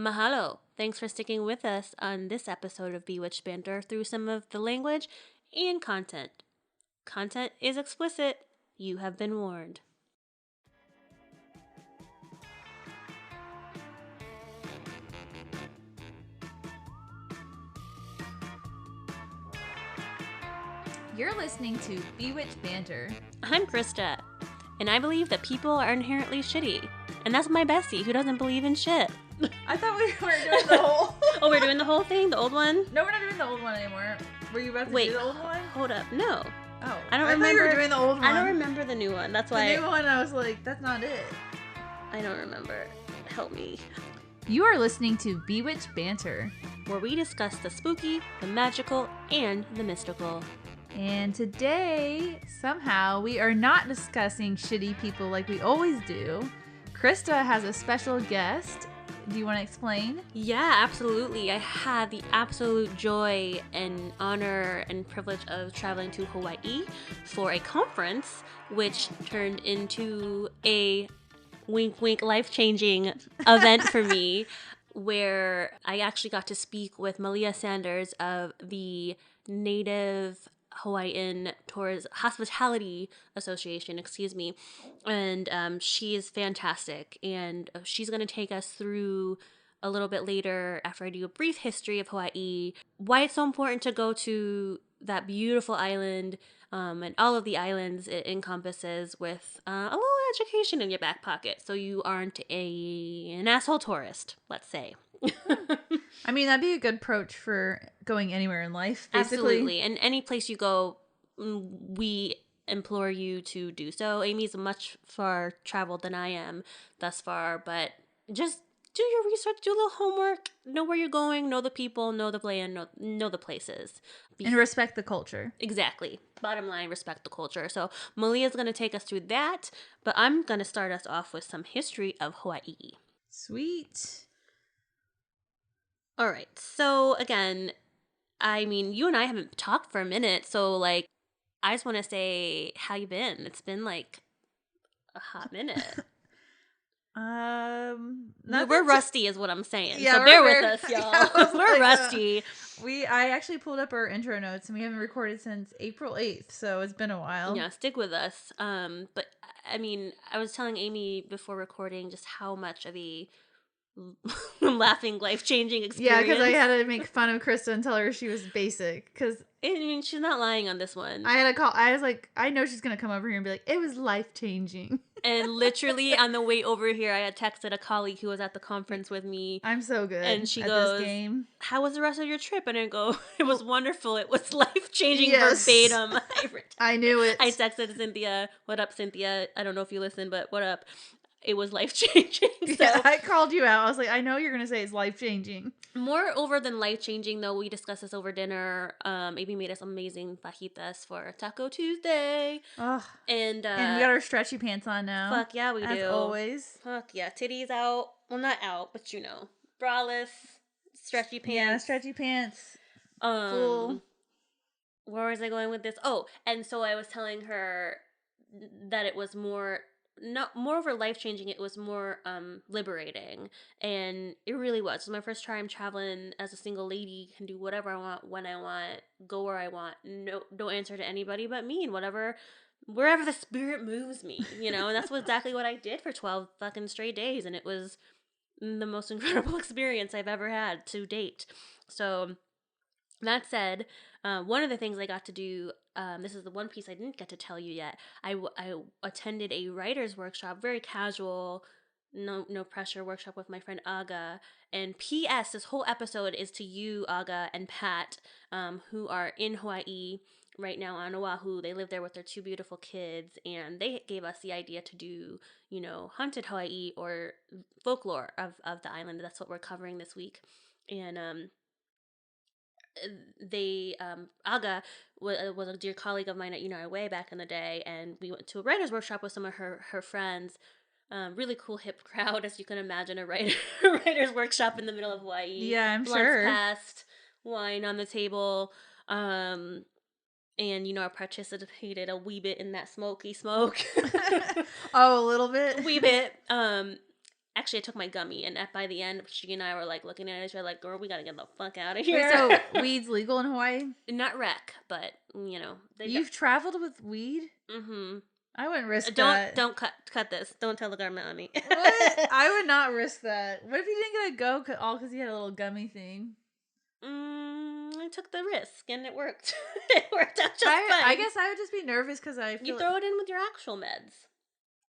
Mahalo. Thanks for sticking with us on this episode of Bewitched Banter through some of the language and content. Content is explicit. You have been warned. You're listening to Bewitched Banter. I'm Krista, and I believe that people are inherently shitty. And that's my bestie who doesn't believe in shit. I thought we were doing the whole... Oh, we're doing the whole thing? The old one? No, we're not doing the old one anymore. Were you about to do the old one? Hold up. No. Oh. I don't remember. thought you were doing the old one. I don't remember the new one. That's why. The new one, I was like, that's not it. I don't remember. Help me. You are listening to Bewitched Banter, where we discuss the spooky, the magical, and the mystical. And today, somehow, we are not discussing shitty people like we always do. Krista has a special guest. Do you want to explain? Yeah, absolutely. I had the absolute joy and honor and privilege of traveling to Hawaii for a conference, which turned into a wink, wink, life-changing event for me, where I actually got to speak with Malia Sanders of the Native Hawaiian Hospitality Association, and she is fantastic, and she's going to take us through a little bit later, after I do a brief history of Hawaii, why it's so important to go to that beautiful island, and all of the islands it encompasses, with a little education in your back pocket, so you aren't an asshole tourist, let's say. I mean, that'd be a good approach for going anywhere in life, basically. Absolutely. And any place you go, we implore you to do so. Amy's much far traveled than I am thus far, but just do your research, do a little homework, know where you're going, know the people, know the plan, know the places. And respect the culture. Exactly. Bottom line, respect the culture. So Malia's going to take us through that, but I'm going to start us off with some history of Hawaii. Sweet. All right. So again, I mean, you and I haven't talked for a minute, so like, I just want to say, how you been? It's been like a hot minute. We're rusty, is what I'm saying. Yeah, so bear with us, y'all. Yeah, we're rusty. I actually pulled up our intro notes, and we haven't recorded since April 8th, so it's been a while. Yeah, stick with us. But I mean, I was telling Amy before recording just how much of a laughing, life-changing experience. Yeah, because I had to make fun of Krista and tell her she was basic. Because I mean, she's not lying on this one. I had to call. I was like, I know she's gonna come over here and be like, it was life-changing. And literally on the way over here, I had texted a colleague who was at the conference with me. I'm so good. And she at goes, this game. "How was the rest of your trip?" And I go, "It was wonderful. It was life-changing." Yes. Verbatim. I knew it. I texted Cynthia, "What up, Cynthia? I don't know if you listen, but what up?" It was life-changing. So. Yeah, I called you out. I was like, I know you're going to say it's life-changing. Moreover than life-changing, though, we discussed this over dinner. Amy made us amazing fajitas for Taco Tuesday. Oh, and we got our stretchy pants on now. Fuck yeah, we do. As always. Fuck yeah. Titties out. Well, not out, but you know. Braless, stretchy pants. Yeah, stretchy pants. Full. Where was I going with this? Oh, and so I was telling her that it was more over life-changing, it was more liberating, and it really was. It was my first time traveling as a single lady, can do whatever I want, when I want, go where I want, no, don't answer to anybody but me, and wherever the spirit moves me, you know. And that's exactly what I did for 12 fucking straight days, and it was the most incredible experience I've ever had to date. So that said, one of the things I got to do, this is the one piece I didn't get to tell you yet. I attended a writer's workshop, very casual, no pressure workshop with my friend Aga. And P.S., this whole episode is to you, Aga and Pat, who are in Hawaii right now on Oahu. They live there with their 2 beautiful kids, and they gave us the idea to do, you know, haunted Hawaii or folklore of the island. That's what we're covering this week. And Aga was a dear colleague of mine at United Way back in the day, and we went to a writer's workshop with some of her friends. Really cool hip crowd, as you can imagine, a writer's workshop in the middle of Hawaii. Yeah, I'm Blunts sure. passed, wine on the table, and you know, I participated a wee bit in that smoky smoke. Oh, a little bit? A wee bit. Actually, I took my gummy, and by the end, she and I were like looking at each other like, girl, we gotta get the fuck out of Wait, here. so weed's legal in Hawaii? Not rec, but, they You've traveled with weed? Mm-hmm. I wouldn't risk Don't that. don't cut this. Don't tell the government on me. What? I would not risk that. What if you didn't get a go all because you had a little gummy thing? I took the risk and it worked. It worked out just fine. I guess I would just be nervous because I feel you throw it in with your actual meds.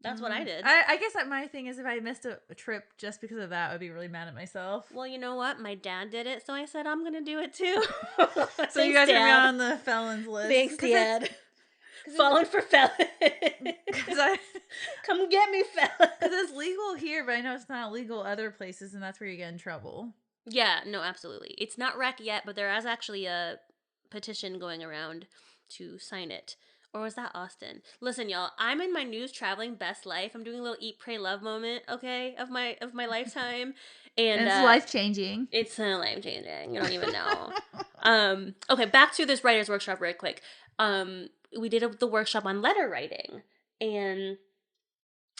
That's what I did. I guess that my thing is if I missed a trip just because of that, I would be really mad at myself. Well, you know what? My dad did it, so I said I'm gonna do it too. So Thanks, you guys Dad. are on the felons list. Thanks, Dad. Falling for felon. Come get me, felon. Because it's legal here, but I know it's not legal other places, and that's where you get in trouble. Yeah, no, absolutely. It's not rec yet, but there is actually a petition going around to sign it. Or was that Austin? Listen, y'all, I'm in my news traveling best life. I'm doing a little eat, pray, love moment, okay, of my lifetime, and it's life changing. It's life changing. You don't even know. Okay, back to this writers workshop, real quick. We did the workshop on letter writing, and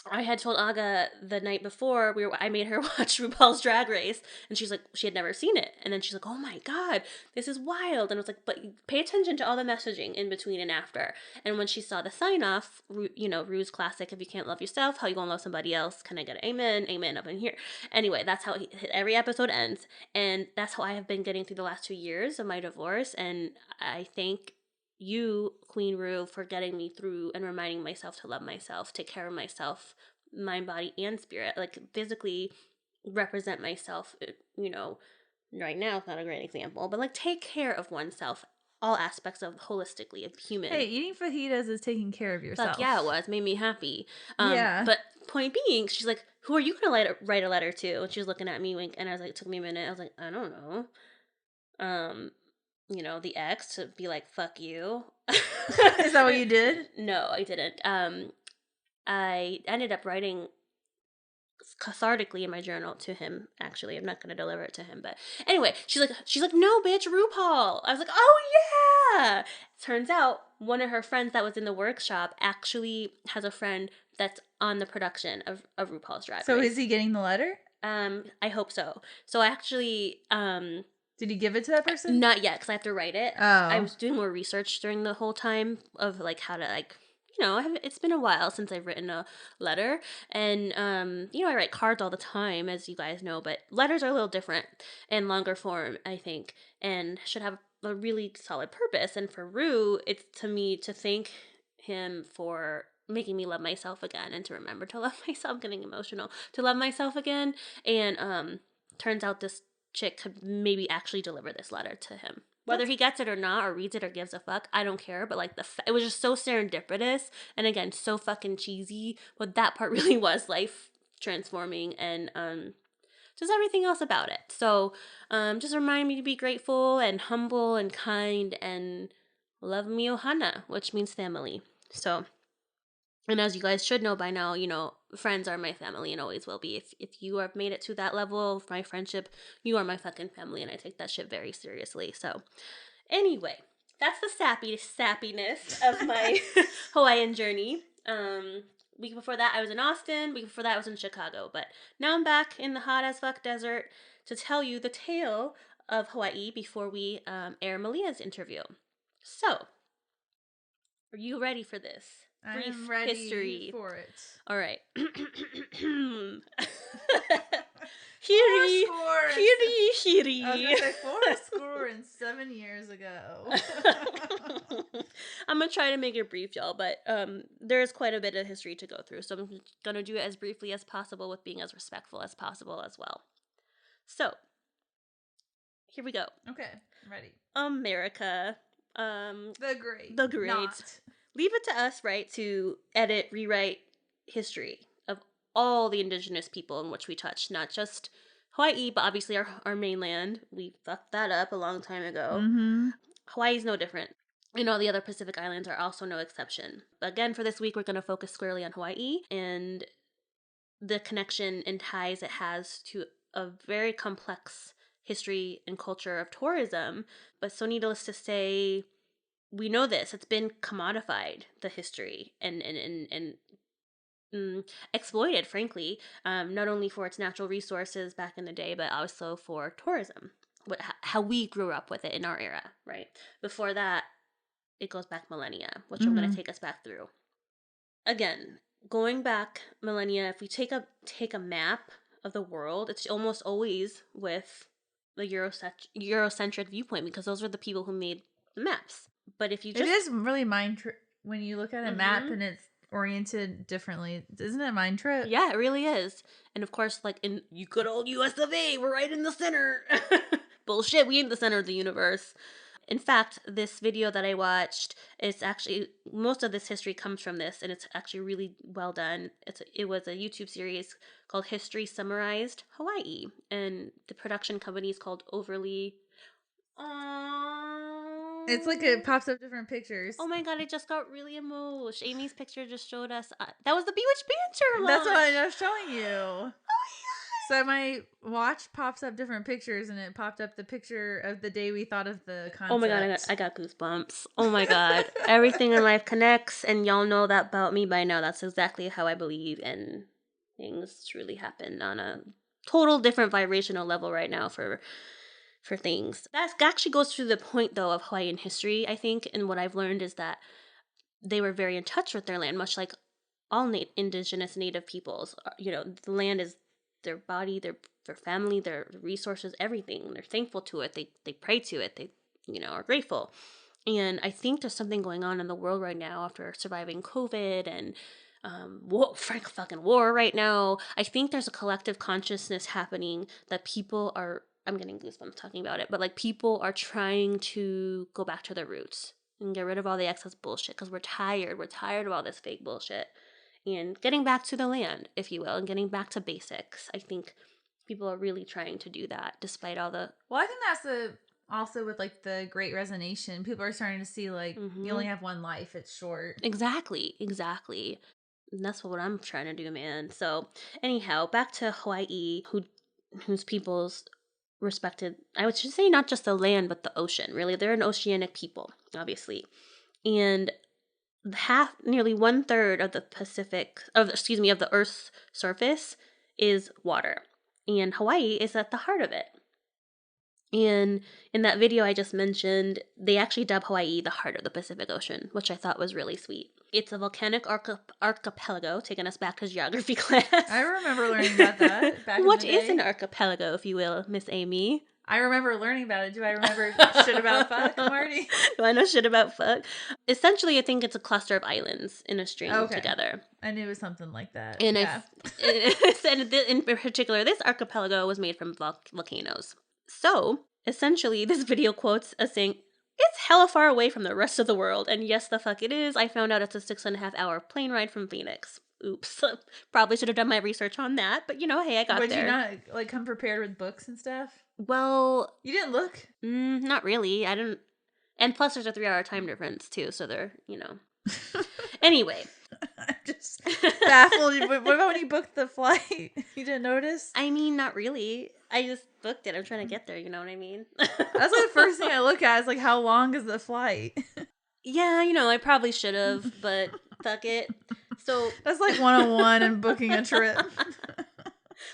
I had told Aga the night before I made her watch RuPaul's Drag Race, and she's like, she had never seen it, and then she's like, oh my god, this is wild, and I was like, but pay attention to all the messaging in between and after. And when she saw the sign off, Ru's classic, if you can't love yourself, how you gonna love somebody else? Can I get an amen? Amen up in here. Anyway, that's how every episode ends, and that's how I have been getting through the last 2 years of my divorce, and I think you, Queen Rue, for getting me through and reminding myself to love myself, take care of myself, mind, body, and spirit. Like, physically represent myself, right now it's not a great example, but like take care of oneself, all aspects of holistically of human. Hey, eating fajitas is taking care of yourself. Fuck yeah, it was. Made me happy. Yeah. But point being, she's like, who are you going to write a letter to? And she was looking at me, wink, and I was like, it took me a minute. I was like, I don't know. The ex to be like, fuck you. Is that what you did? No, I didn't. I ended up writing cathartically in my journal to him. Actually, I'm not going to deliver it to him, but anyway, she's like, no, bitch, RuPaul. I was like, oh yeah. Turns out one of her friends that was in the workshop actually has a friend that's on the production of RuPaul's Drag Race. So is he getting the letter? I hope so. So I actually, did you give it to that person? Not yet, because I have to write it. Oh. I was doing more research during the whole time of like how to it's been a while since I've written a letter, and I write cards all the time, as you guys know, but letters are a little different and longer form, I think, and should have a really solid purpose. And for Rue, it's to me to thank him for making me love myself again and to remember to love myself. I'm getting emotional. To love myself again, and turns out this chick could maybe actually deliver this letter to him. Whether he gets it or not, or reads it or gives a fuck, I don't care. But like it was just so serendipitous, and again, so fucking cheesy. But that part really was life transforming, and just everything else about it. So just remind me to be grateful and humble and kind and love me ohana, which means family. So, and as you guys should know by now, friends are my family and always will be. If you have made it to that level of my friendship, you are my fucking family, and I take that shit very seriously. So, anyway, that's the sappiness of my Hawaiian journey. Week before that, I was in Austin. Week before that, I was in Chicago. But now I'm back in the hot as fuck desert to tell you the tale of Hawaii before we air Malia's interview. So, are you ready for this? I'm ready history for it. All right. Hiri. I was going to say 7 years ago. I'm going to try to make it brief, y'all, but there is quite a bit of history to go through, so I'm going to do it as briefly as possible with being as respectful as possible as well. So, here we go. Okay, I'm ready. America. The great. Not. Leave it to us, right, to edit, rewrite history of all the indigenous people in which we touch, not just Hawaii, but obviously our mainland. We fucked that up a long time ago. Mm-hmm. Hawaii's no different. And all the other Pacific Islands are also no exception. But again, for this week, we're going to focus squarely on Hawaii and the connection and ties it has to a very complex history and culture of tourism. But so needless to say, we know this. It's been commodified, the history and exploited, frankly, not only for its natural resources back in the day, but also for tourism. How we grew up with it in our era, right? Before that, it goes back millennia, which I'm going to Mm-hmm. take us back through. Again, going back millennia, if we take a map of the world, it's almost always with the Eurocentric viewpoint, because those are the people who made the maps. But if you It just is really when you look at a map mm-hmm. and it's oriented differently. Isn't it a mind trip? Yeah, it really is. And of course, like in you good old US of A, we're right in the center. Bullshit, we ain't the center of the universe. In fact, this video that I watched, it's actually, most of this history comes from this, and it's actually really well done. It was a YouTube series called History Summarized Hawaii, and the production company is called Overly. It's like it pops up different pictures. Oh my god, I just got really emotional. Amy's picture just showed us. That was the Bewitched Banter That's what launch. I was showing you. So my watch pops up different pictures, and it popped up the picture of the day we thought of the concept. Oh my god, I got goosebumps. Oh my god. Everything in life connects, and y'all know that about me by now. That's exactly how I believe, and things truly happen on a total different vibrational level right now for things. That actually goes to the point, though, of Hawaiian history, I think, and what I've learned is that they were very in touch with their land, much like all indigenous native peoples. The land is their body, their family, their resources, everything. They're thankful to it. They pray to it. They are grateful. And I think there's something going on in the world right now after surviving COVID and fucking war right now. I think there's a collective consciousness happening that people are. I'm getting goosebumps talking about it, but like people are trying to go back to their roots and get rid of all the excess bullshit because we're tired. We're tired of all this fake bullshit and getting back to the land, if you will, and getting back to basics. I think people are really trying to do that despite all the. Well, I think that's also with like the Great Resignation. People are starting to see like you only have one life; it's short. Exactly. And that's what I'm trying to do, man. So, anyhow, back to Hawaii, whose peoples respected, I would just say, not just the land but the ocean. Really, they're an oceanic people, obviously, and nearly 1/3 of the of the Earth's surface is water, and Hawaii is at the heart of it. And in that video I just mentioned, they actually dub Hawaii the heart of the Pacific Ocean, which I thought was really sweet. It's a volcanic archipelago, taking us back to geography class. I remember learning about that back in the day. What is an archipelago, if you will, Miss Amy? I remember learning about it. Do I remember shit about fuck, Marty? Do I know shit about fuck? Essentially, I think it's a cluster of islands in a string together. I knew it was something like that. And yeah. In particular, this archipelago was made from volcanoes. So, essentially, this video quotes us saying, it's hella far away from the rest of the world. And yes, the fuck it is. I found out it's a 6.5 hour plane ride from Phoenix. Oops. Probably should have done my research on that. But hey, I got there. Would you not like come prepared with books and stuff? Well, you didn't look? Not really. I didn't. And plus, there's a 3-hour time difference, too. So they're, Anyway. I'm just baffled. What about when you booked the flight? You didn't notice? I mean, not really. I just booked it. I'm trying to get there, you know what I mean? That's like the first thing I look at is like, how long is the flight? Yeah, I probably should have, but fuck it. So that's like 101 in booking a trip.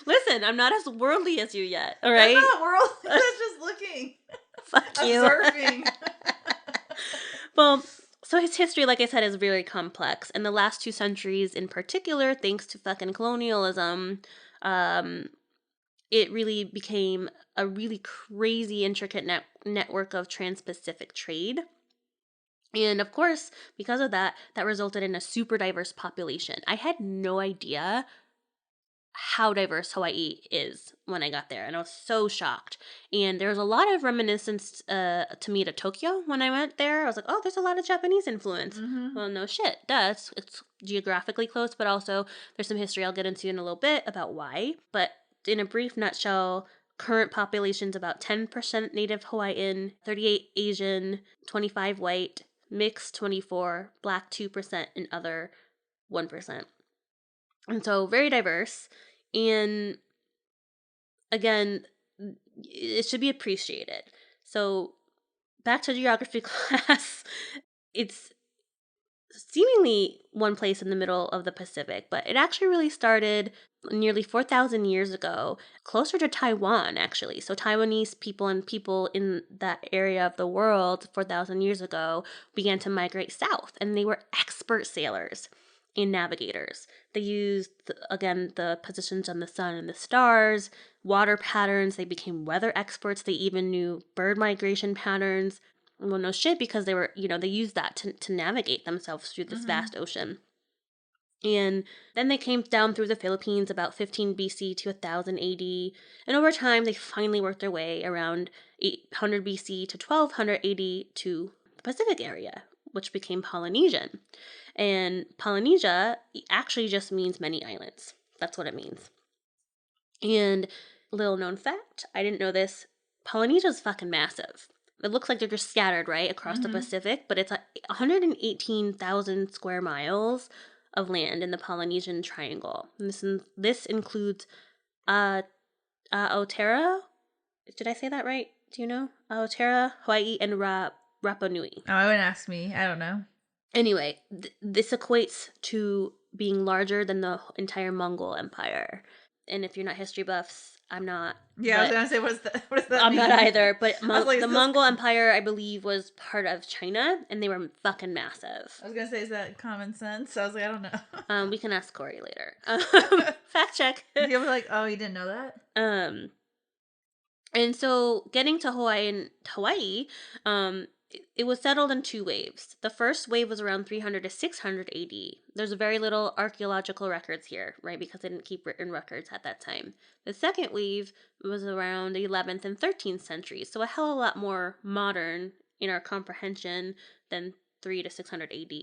Listen, I'm not as worldly as you yet, all right? That's not worldly. That's just looking. Fuck you. Observing. Well, so his history, like I said, is very complex. In the last 2 centuries in particular, thanks to fucking colonialism, it really became a really crazy, intricate network of trans-Pacific trade. And of course, because of that resulted in a super diverse population. I had no idea how diverse Hawaii is when I got there, and I was so shocked. And there was a lot of reminiscence to me to Tokyo when I went there. I was like, oh, there's a lot of Japanese influence. Mm-hmm. Well, no shit, it's geographically close, but also there's some history I'll get into in a little bit about why. But in a brief nutshell, current population's about 10% Native Hawaiian, 38 Asian, 25 white, mixed 24, black 2%, and other 1%. And so very diverse. And again, it should be appreciated. So back to geography class, it's seemingly one place in the middle of the Pacific, but it actually really started nearly 4,000 years ago, closer to Taiwan, actually. So, Taiwanese people and people in that area of the world 4,000 years ago began to migrate south, and they were expert sailors and navigators. They used, again, the positions on the sun and the stars, water patterns. They became weather experts. They even knew bird migration patterns. Well, no shit, because they were, they used that to navigate themselves through this vast ocean. And then they came down through the Philippines about 15 BC to 1000 AD. And over time, they finally worked their way around 800 BC to 1200 AD to the Pacific area, which became Polynesian. And Polynesia actually just means many islands. That's what it means. And little known fact, I didn't know this, Polynesia is fucking massive. It looks like they're just scattered, right, across the Pacific, but it's 118,000 square miles of land in the Polynesian Triangle. And this includes Aotearoa. Did I say that right? Do you know? Aotearoa, Hawaii, and Rapa Nui. Oh, I wouldn't ask me. I don't know. Anyway, this equates to being larger than the entire Mongol Empire. And if you're not history buffs, I'm not. Yeah, I was gonna say, what does that I'm mean? not either. But like, the Mongol Empire, I believe, was part of China, and they were fucking massive. I was gonna say, is that common sense? I was like, I don't know. We can ask Corey later. Fact check. You'll be like, oh, you didn't know that? And so getting to Hawaii, it was settled in two waves. The first wave was around 300 to 600 AD. There's very little archaeological records here, right, because they didn't keep written records at that time. The second wave was around the 11th and 13th centuries, so a hell of a lot more modern in our comprehension than 3 to 600 AD.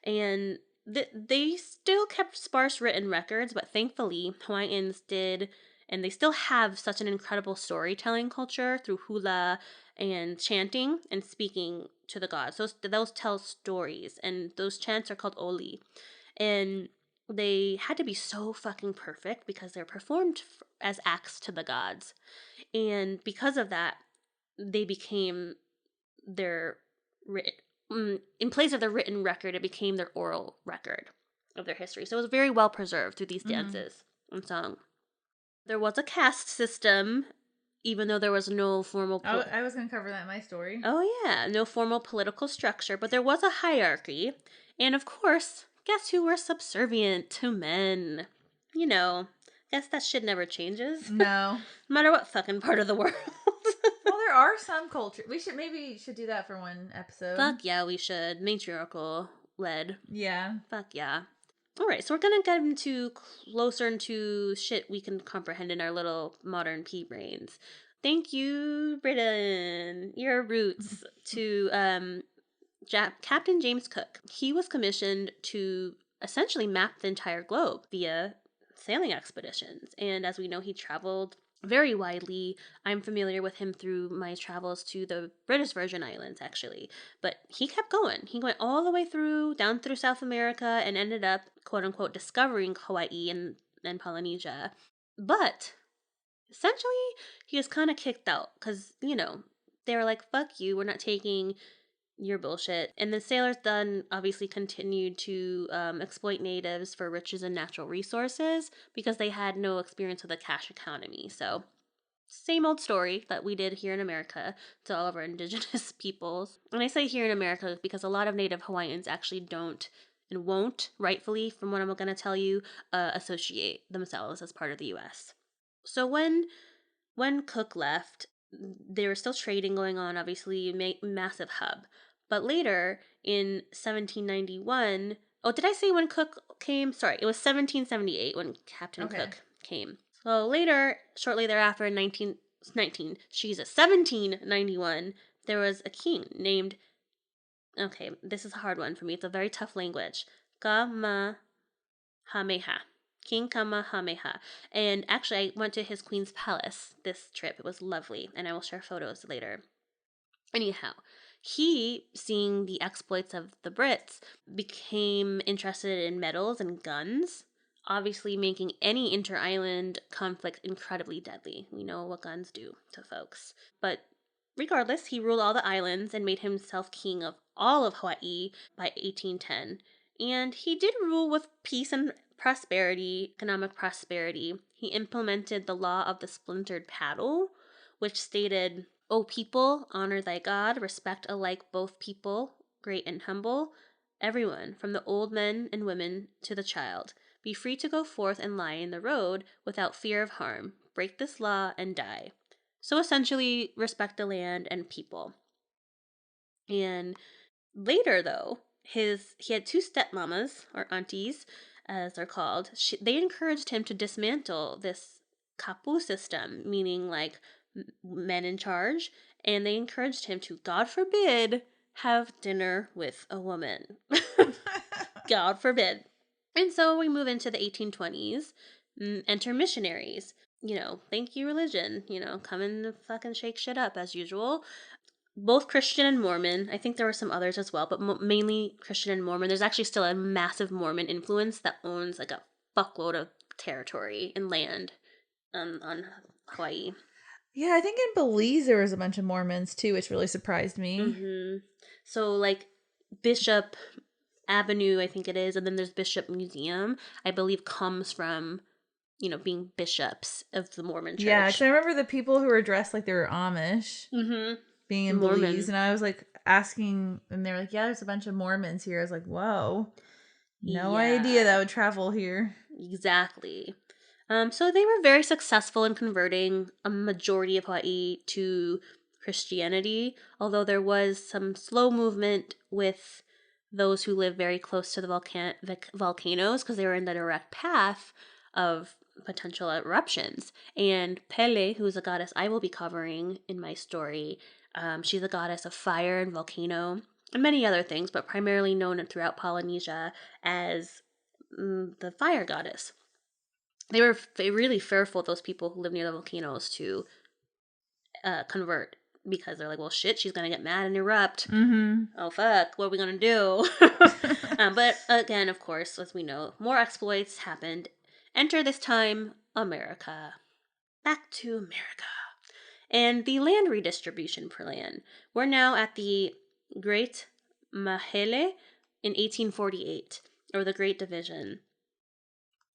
And they still kept sparse written records, but thankfully, Hawaiians did, and they still have such an incredible storytelling culture through hula and chanting and speaking to the gods. Those tell stories, and those chants are called oli. And they had to be so fucking perfect because they're performed as acts to the gods. And because of that, they became their in place of the written record, it became their oral record of their history. So it was very well preserved through these dances and song. There was a caste system, even though there was no formal... I was going to cover that in my story. Oh, yeah. No formal political structure, but there was a hierarchy. And of course, guess who were subservient to men? Guess that shit never changes. No. No matter what fucking part of the world. Well, there are some cultures. We should do that for one episode. Fuck yeah, we should. Matriarchal led. Yeah. Fuck yeah. All right, so we're going to get into closer into shit we can comprehend in our little modern pea brains. Thank you, Britain. Your roots to Captain James Cook. He was commissioned to essentially map the entire globe via sailing expeditions. And as we know, he traveled very widely. I'm familiar with him through my travels to the British Virgin Islands, actually. But he kept going. He went all the way down through South America, and ended up, quote unquote, discovering Hawaii and Polynesia. But essentially, he was kind of kicked out because, they were like, fuck you, we're not taking your bullshit. And the sailors then obviously continued to exploit natives for riches and natural resources because they had no experience with the cash economy. So, same old story that we did here in America to all of our indigenous peoples. And I say here in America because a lot of Native Hawaiians actually don't and won't, rightfully, from what I'm going to tell you, associate themselves as part of the U.S. So when Cook left, there was still trading going on, obviously, massive hub. But later, in 1791... Oh, did I say when Cook came? Sorry, it was 1778 when Captain Cook came. So later, shortly thereafter, in 1791, there was a king named... Okay, this is a hard one for me. It's a very tough language. Kamehameha. King Kamehameha. And actually, I went to his queen's palace this trip. It was lovely, and I will share photos later. Anyhow, he, seeing the exploits of the Brits, became interested in metals and guns, obviously making any inter-island conflict incredibly deadly. We know what guns do to folks. But regardless, he ruled all the islands and made himself king of all of Hawaii by 1810. And he did rule with peace and prosperity, economic prosperity. He implemented the law of the splintered paddle, which stated, "O people, honor thy God, respect alike both people, great and humble, everyone, from the old men and women to the child. Be free to go forth and lie in the road without fear of harm. Break this law and die." So essentially, respect the land and people. And later, though, he had two stepmamas, or aunties, as they're called. They encouraged him to dismantle this kapu system, meaning like men in charge, and they encouraged him to, God forbid, have dinner with a woman. God forbid. And so we move into the 1820s, enter missionaries. Thank you, religion. Come and fucking shake shit up as usual. Both Christian and Mormon. I think there were some others as well, but mainly Christian and Mormon. There's actually still a massive Mormon influence that owns like a fuckload of territory and land on Hawaii. Yeah, I think in Belize there was a bunch of Mormons too, which really surprised me. So like Bishop Avenue, I think it is, and then there's Bishop Museum, I believe comes from, being bishops of the Mormon Yeah, because church. I remember the people who were dressed like they were Amish being in Belize, Mormon. and I was like asking, and they were like, "Yeah, there's a bunch of Mormons here." I was like, "Whoa, no idea Yeah, that would travel here." exactly. So they were very successful in converting a majority of Hawaii to Christianity, although there was some slow movement with those who live very close to the volcanoes because they were in the direct path of potential eruptions. And Pele, who's a goddess I will be covering in my story, she's a goddess of fire and volcano and many other things, but primarily known throughout Polynesia as the fire goddess. They were really fearful, those people who live near the volcanoes, to convert because they're like, well, shit, she's gonna get mad and erupt. Oh fuck, what are we gonna do? But again, of course, as we know, more exploits happened. Enter this time America. Back to America. And the land redistribution plan. We're now at the Great Mahele in 1848, or the Great Division.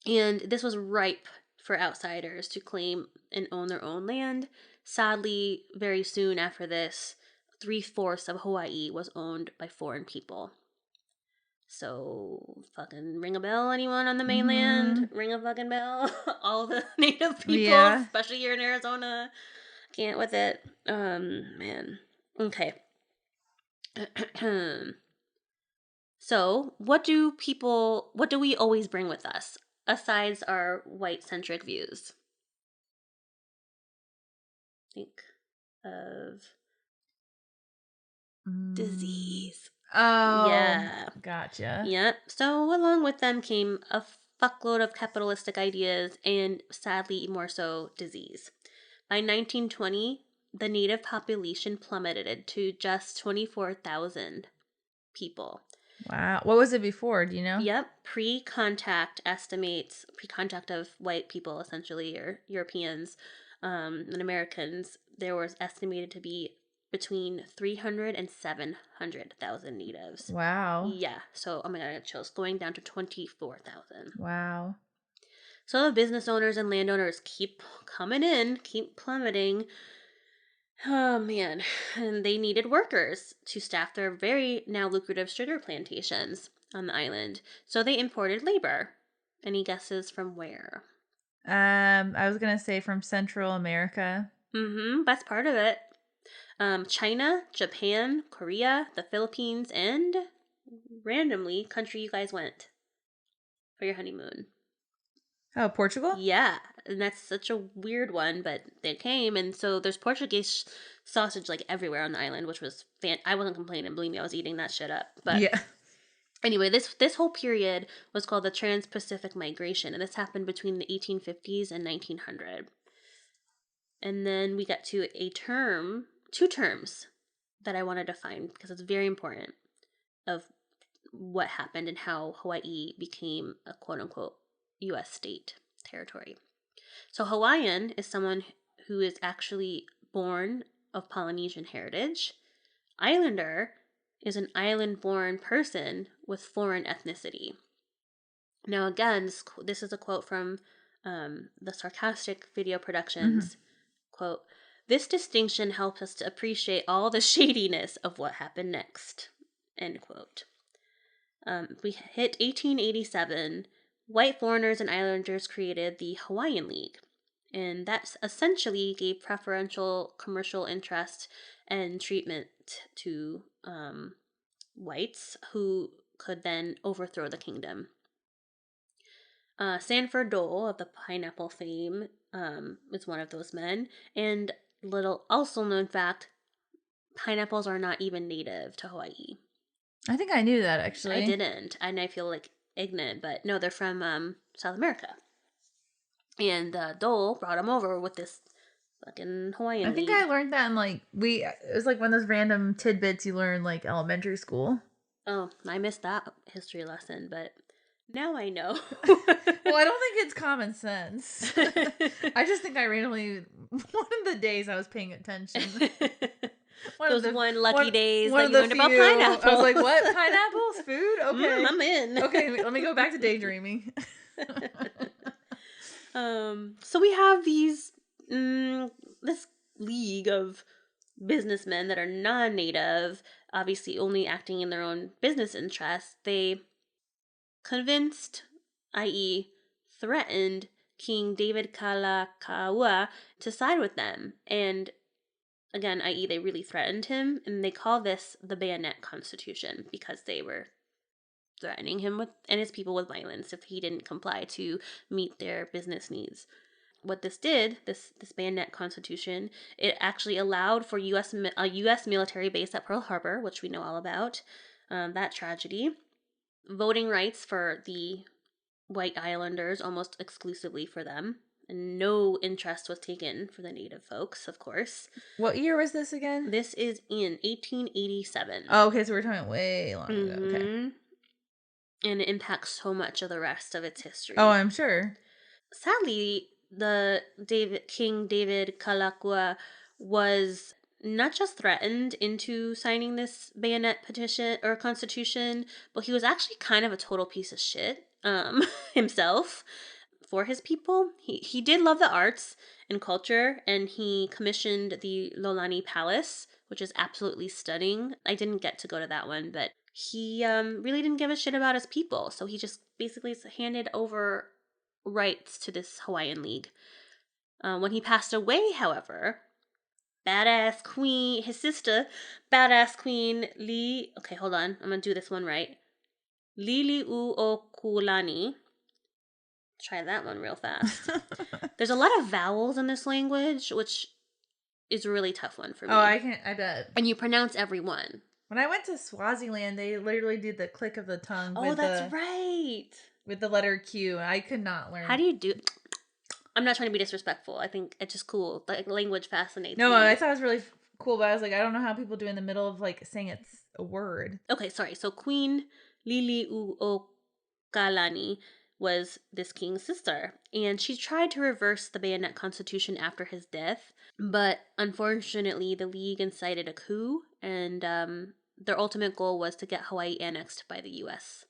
And this was ripe for outsiders to claim and own their own land. Sadly, very soon after this, 3/4 of Hawaii was owned by foreign people. So, fucking ring a bell, anyone on the mainland? Ring a fucking bell. All the native people, Yeah. especially here in Arizona, can't with it. Man. Okay. So, what do we always bring with us, aside our white centric views? Think of disease. Oh, Yeah. gotcha. Yep. So, along with them came a fuckload of capitalistic ideas and, sadly, more so, disease. By 1920, the native population plummeted to just 24,000 people. Wow. What was it before? Do you know? Yep, pre-contact of white people, essentially, or Europeans and Americans, there was estimated to be between 300 and 700,000 natives. Wow. Yeah, so, oh my god, I got chills, going down to 24,000. Wow. So the business owners and landowners keep coming in, keep plummeting. Oh man, and they needed workers to staff their very now lucrative sugar plantations on the island. So they imported labor. Any guesses from where? I was gonna say from Central America. That's part of it. China, Japan, Korea, the Philippines, and randomly, country you guys went for your honeymoon. Oh, Portugal? Yeah, and that's such a weird one, but they came, and so there's Portuguese sausage like everywhere on the island, which was I wasn't complaining. Believe me, I was eating that shit up. But Yeah. anyway, this whole period was called the Trans-Pacific Migration, and this happened between the 1850s and 1900. And then we got to two terms that I wanted to find because it's very important of what happened and how Hawaii became a quote unquote U.S. state territory. So Hawaiian is someone who is actually born of Polynesian heritage. Islander is an island-born person with foreign ethnicity. Now, again, this is a quote from the Sarcastic Video Productions. Quote, "This distinction helps us to appreciate all the shadiness of what happened next." End quote. We hit 1887. White foreigners and islanders created the Hawaiian League. And that essentially gave preferential commercial interest and treatment to whites who could then overthrow the kingdom. Sanford Dole of the pineapple fame is one of those men. And little also known fact, pineapples are not even native to Hawaii. I think I knew that, actually. I didn't, and I feel like ignorant, but no, they're from South America. And Dole brought them over with this fucking Hawaiian I think League. I learned that in it was like one of those random tidbits you learn like elementary school. Oh, I missed that history lesson, but now I know. Well, I don't think it's common sense. I just think I randomly, one of the days I was paying attention. Those lucky days one that of you learned about pineapples. I was like, what? Pineapples? Food? Okay. I'm in. Okay, let me go back to daydreaming. So we have this league of businessmen that are non-native, obviously only acting in their own business interests. They convinced, i.e., threatened King David Kalakaua to side with them. And again, i.e., they really threatened him, and they call this the Bayonet Constitution because they were threatening him and his people with violence if he didn't comply to meet their business needs. What this did, this Bayonet Constitution, it actually allowed for a U.S. military base at Pearl Harbor, which we know all about, that tragedy, voting rights for the white islanders almost exclusively for them, and no interest was taken for the native folks, of course. What year was this again? This is in 1887. Oh, okay, so we're talking way long ago. Okay. And it impacts so much of the rest of its history. Oh, I'm sure. Sadly, King David Kalakaua was not just threatened into signing this bayonet petition or constitution, but he was actually kind of a total piece of shit himself for his people. He did love the arts and culture, and he commissioned the Lolani Palace, which is absolutely stunning. I didn't get to go to that one, but he really didn't give a shit about his people, so he just basically handed over rights to this Hawaiian League. When he passed away, however, badass queen, his sister, badass queen okay, hold on, I'm gonna do this one right. Liliuokulani. Try that one real fast. There's a lot of vowels in this language, which is a really tough one for me. Oh, I bet. And you pronounce every one. When I went to Swaziland, they literally did the click of the tongue. Oh, that's right. With the letter Q. I could not learn. How do you do? I'm not trying to be disrespectful. I think it's just cool. Like, language fascinates me. No, I thought it was really cool, but I was like, I don't know how people do in the middle of like saying it's a word. Okay, sorry. So Queen Liliuokalani was this king's sister, and she tried to reverse the Bayonet Constitution after his death, but unfortunately the League incited a coup, and their ultimate goal was to get Hawaii annexed by the U.S.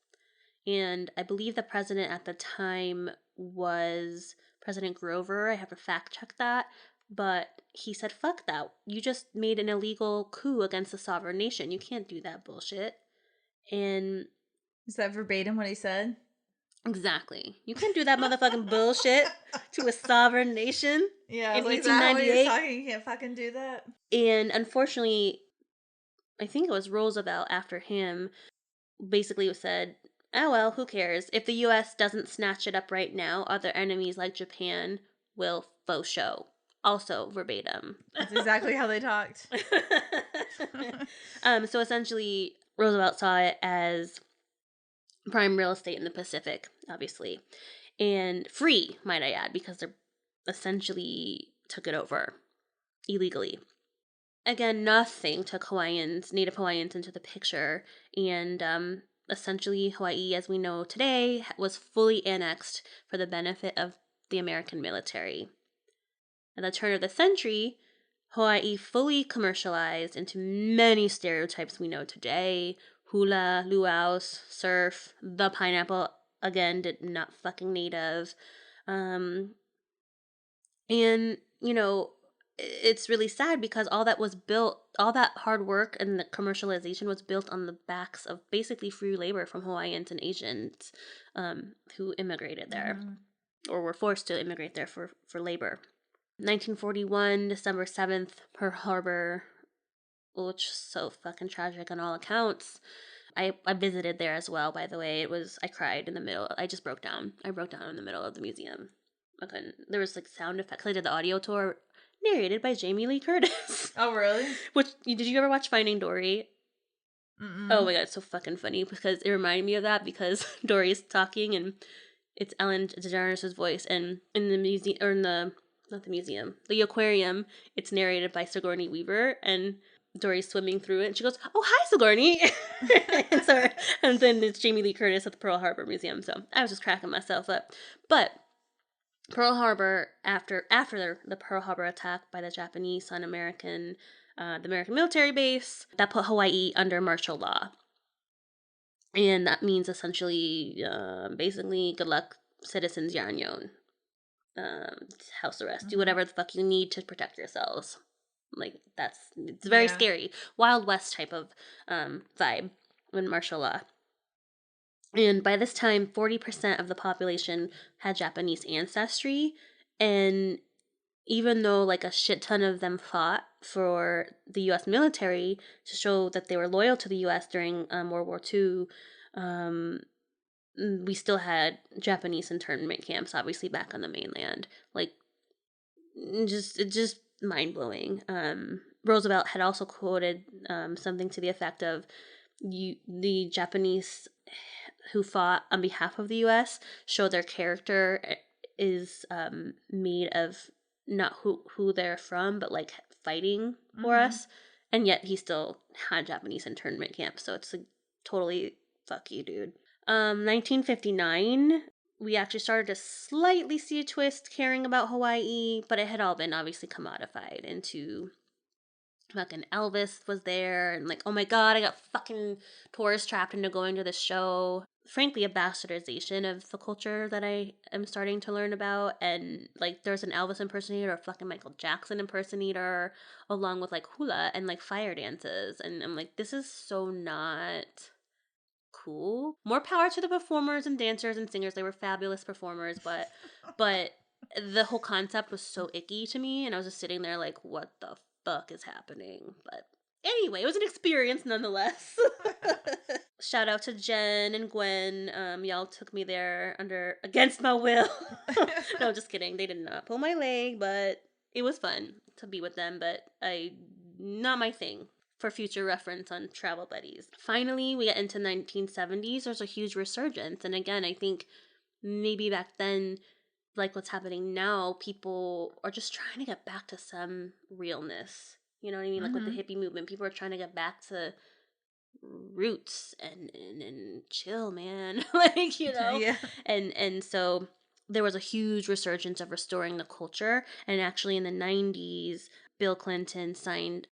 And I believe the president at the time was President Grover. I have to fact check that. But he said, fuck that. You just made an illegal coup against a sovereign nation. You can't do that bullshit. And is that verbatim what he said? Exactly. You can't do that motherfucking bullshit to a sovereign nation. Yeah, in like, 1898. You can't fucking do that. And unfortunately, I think it was Roosevelt after him basically said, oh well, who cares? If the U.S. doesn't snatch it up right now, other enemies like Japan will faux show. Also verbatim. That's exactly how they talked. So essentially, Roosevelt saw it as prime real estate in the Pacific, obviously. And free, might I add, because they essentially took it over illegally. Again, nothing took Native Hawaiians into the picture, and essentially Hawaii, as we know today, was fully annexed for the benefit of the American military. At the turn of the century, Hawaii fully commercialized into many stereotypes we know today. Hula, luau's, surf, the pineapple, again, did not fucking native. Um, and, it's really sad because all that was built, all that hard work and the commercialization was built on the backs of basically free labor from Hawaiians and Asians who immigrated there or were forced to immigrate there for labor. 1941, December 7th, Pearl Harbor, which is so fucking tragic on all accounts. I visited there as well, by the way. I cried in the middle. I just broke down. I broke down in the middle of the museum. There was like sound effects. I did the audio tour narrated by Jamie Lee Curtis. Oh, really? Did you ever watch Finding Dory? Mm-mm. Oh my god, it's so fucking funny because it reminded me of that because Dory's talking and it's Ellen DeGeneres' voice, and in the museum, or in the, not the museum, the aquarium, it's narrated by Sigourney Weaver, and Dory's swimming through it, and she goes, "Oh, hi, Sigourney!" and then it's Jamie Lee Curtis at the Pearl Harbor Museum, so I was just cracking myself up. But Pearl Harbor, after the Pearl Harbor attack by the Japanese on the American military base, that put Hawaii under martial law. And that means essentially, basically, good luck, citizens, you're on your own. House arrest. Do whatever the fuck you need to protect yourselves. Like, it's very scary. Wild West type of vibe in martial law. And by this time, 40% of the population had Japanese ancestry. And even though like a shit ton of them fought for the U.S. military to show that they were loyal to the U.S. during World War II, we still had Japanese internment camps, obviously, back on the mainland. Like, just mind blowing. Roosevelt had also quoted something to the effect of, the Japanese who fought on behalf of the U.S. show their character is made of not who they're from, but like fighting for us. And yet he still had Japanese internment camps. So it's like totally fuck you, dude. 1959, we actually started to slightly see a twist caring about Hawaii, but it had all been obviously commodified into fucking Elvis was there, and like, oh my god, I got fucking tourist trapped into going to this show. Frankly, a bastardization of the culture that I am starting to learn about. And like, there's an Elvis impersonator, a fucking Michael Jackson impersonator, along with like hula and like fire dances. And I'm like, this is so not cool. More power to the performers and dancers and singers. They were fabulous performers, but the whole concept was so icky to me, and I was just sitting there like, what the fuck is happening? But anyway, it was an experience nonetheless. Shout out to Jen and Gwen. Y'all took me there against my will. No, just kidding. They did not pull my leg, but it was fun to be with them, but not my thing. For future reference on Travel Buddies. Finally, we get into 1970s. There's a huge resurgence. And again, I think maybe back then, like what's happening now, people are just trying to get back to some realness. You know what I mean? Like with the hippie movement, people are trying to get back to roots and chill, man. Like, Yeah. And so there was a huge resurgence of restoring the culture. And actually in the 90s, Bill Clinton signed,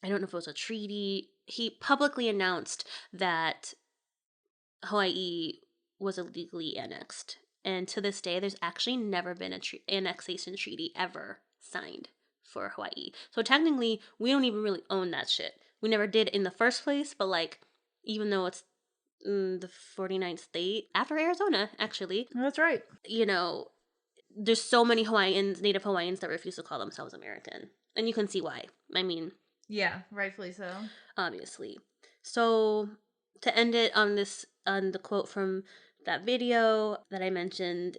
I don't know if it was a treaty, he publicly announced that Hawaii was illegally annexed. And to this day, there's actually never been an annexation treaty ever signed for Hawaii. So technically, we don't even really own that shit. We never did in the first place, but like, even though it's the 49th state, after Arizona, actually, That's right. There's so many Native Hawaiians that refuse to call themselves American. And you can see why. I mean, yeah, rightfully so. Obviously. So to end it on the quote from that video that I mentioned,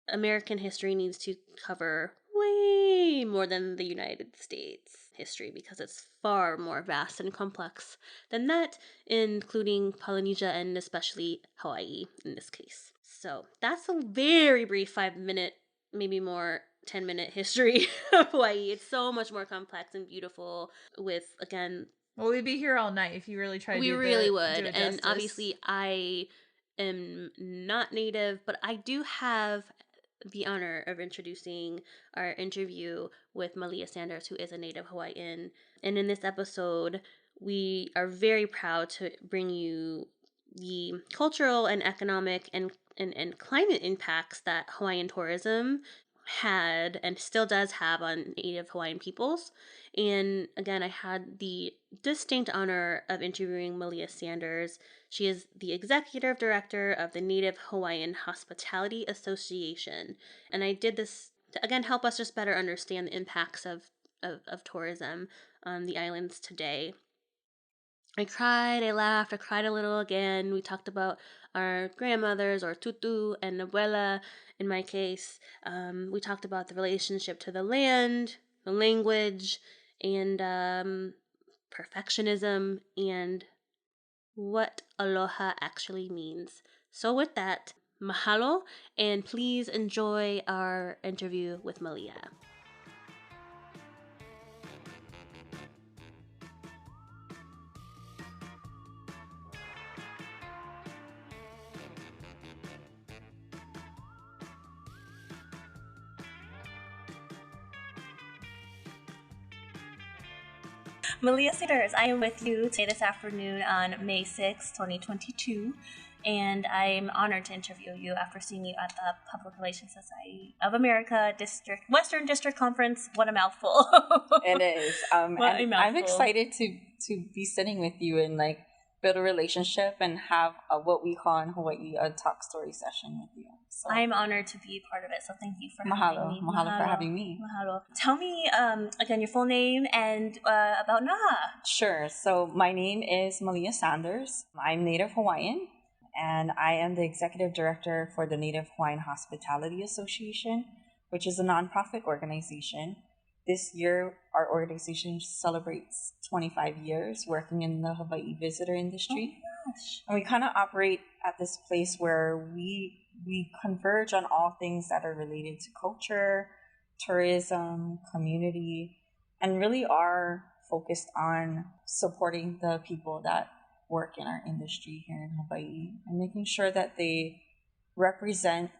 American history needs to cover way more than the United States history because it's far more vast and complex than that, including Polynesia and especially Hawaii in this case. So that's a very brief 5-minute, maybe more 10-minute history of Hawaii. It's so much more complex and beautiful with, again, well, we'd be here all night if you really tried to we do really do would. it And justice. obviously I am not Native, but I do have the honor of introducing our interview with Malia Sanders, who is a Native Hawaiian. And in this episode, we are very proud to bring you the cultural and economic and climate impacts that Hawaiian tourism had and still does have on Native Hawaiian peoples. And again, I had the distinct honor of interviewing Malia Sanders. She is the executive director of the Native Hawaiian Hospitality Association. And I did this to, again, help us just better understand the impacts of tourism on the islands today. I cried, I laughed, I cried a little again. We talked about our grandmothers, or tutu and abuela in my case. We talked about the relationship to the land, the language, and perfectionism, and what aloha actually means. So, with that, mahalo, and please enjoy our interview with Malia. Malia Sanders, I am with you today this afternoon on May 6, 2022, and I'm honored to interview you after seeing you at the Public Relations Society of America Western District Conference. What a mouthful. It is. What a mouthful. I'm excited to be sitting with you and like build a relationship and have what we call in Hawaii a talk story session with you. So I'm honored to be part of it, so thank you for mahalo. having me. Mahalo for having me. Mahalo. Tell me, again, your full name and about NaHHA. Sure. So my name is Malia Sanders. I'm Native Hawaiian, and I am the executive director for the Native Hawaiian Hospitality Association, which is a nonprofit organization. This year, our organization celebrates 25 years working in the Hawaii visitor industry. Oh my gosh. And we kind of operate at this place where we converge on all things that are related to culture, tourism, community, and really are focused on supporting the people that work in our industry here in Hawaii and making sure that they represent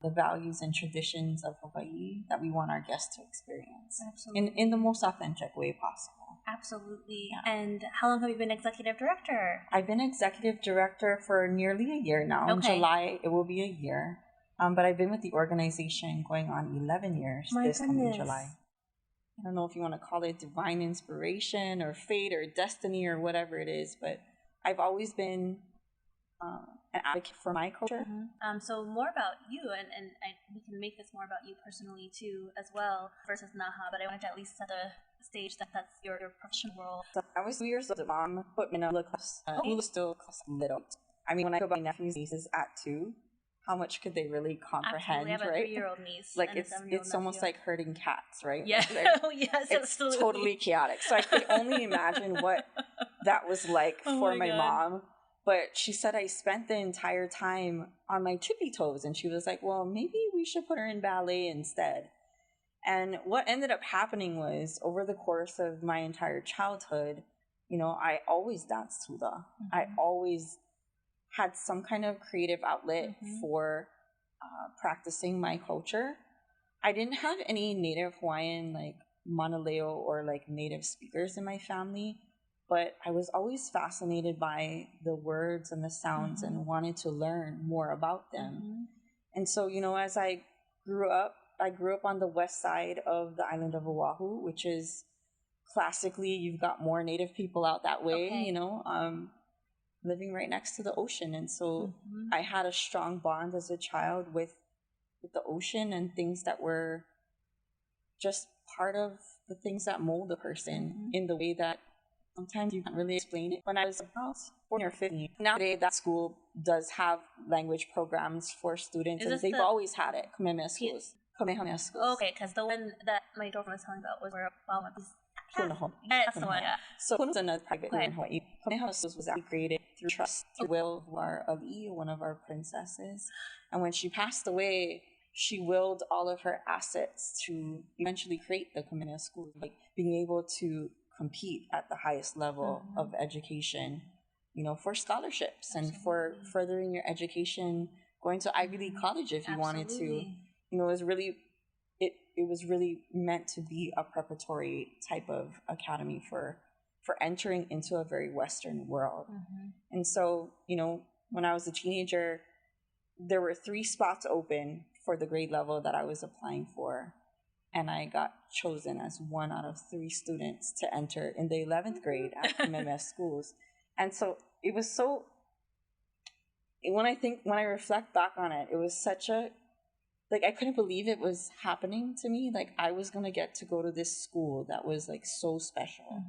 the values and traditions of Hawaii that we want our guests to experience. Absolutely. In the most authentic way possible. Absolutely. Yeah. And how long have you been executive director? I've been executive director for nearly a year now. In Okay. July, it will be a year. But I've been with the organization going on 11 years this coming July. I don't know if you want to call it divine inspiration or fate or destiny or whatever it is, but I've always been an advocate for my culture. Mm-hmm. So more about you, and we can make this more about you personally too, as well, versus NaHHA, but I wanted to at least set the stage that's your professional role. So I was 2 years old. Mom put me in a class. He was still little. I mean, when I go by nephews' nieces at 2, how much could they really comprehend, Absolutely. I have a right? 3-year-old niece. Like and it's almost like herding cats, right? Yeah. Like, Yes, it's absolutely. totally chaotic. So I could only imagine what that was like for my mom. But she said I spent the entire time on my tippy toes, and she was like, well, maybe we should put her in ballet instead. And what ended up happening was, over the course of my entire childhood, I always danced hula. Mm-hmm. I always had some kind of creative outlet for practicing my culture. I didn't have any Native Hawaiian, like Manaleo or like native speakers in my family, but I was always fascinated by the words and the sounds and wanted to learn more about them. And so, as I grew up on the west side of the island of Oahu, which is classically, you've got more Native people out that way, living right next to the ocean. And so I had a strong bond as a child with the ocean and things that were just part of the things that mold a person in the way that sometimes you can't really explain it. When I was about 14 or 15, nowadays that school does have language programs for students, and they've always had it. Kamehameha schools. Kamehameha schools. Okay, because the one that my girlfriend was telling about was where these. Punahou. That's the one, yeah. So Punahou is another private in Hawaii. Kamehameha schools was actually created through trust to will, who are Ali'i, one of our princesses. And when she passed away, she willed all of her assets to eventually create the Kamehameha school, like being able to compete at the highest level of education, for scholarships and for furthering your education, going to Ivy League college if you wanted to. it was really it was really meant to be a preparatory type of academy for entering into a very Western world. And so, when I was a teenager, there were 3 spots open for the grade level that I was applying for. And I got chosen as 1 out of 3 students to enter in the 11th grade at MMS schools. And so it was so, when I reflect back on it, it was such a, like, I couldn't believe it was happening to me. Like, I was going to get to go to this school that was, like, so special.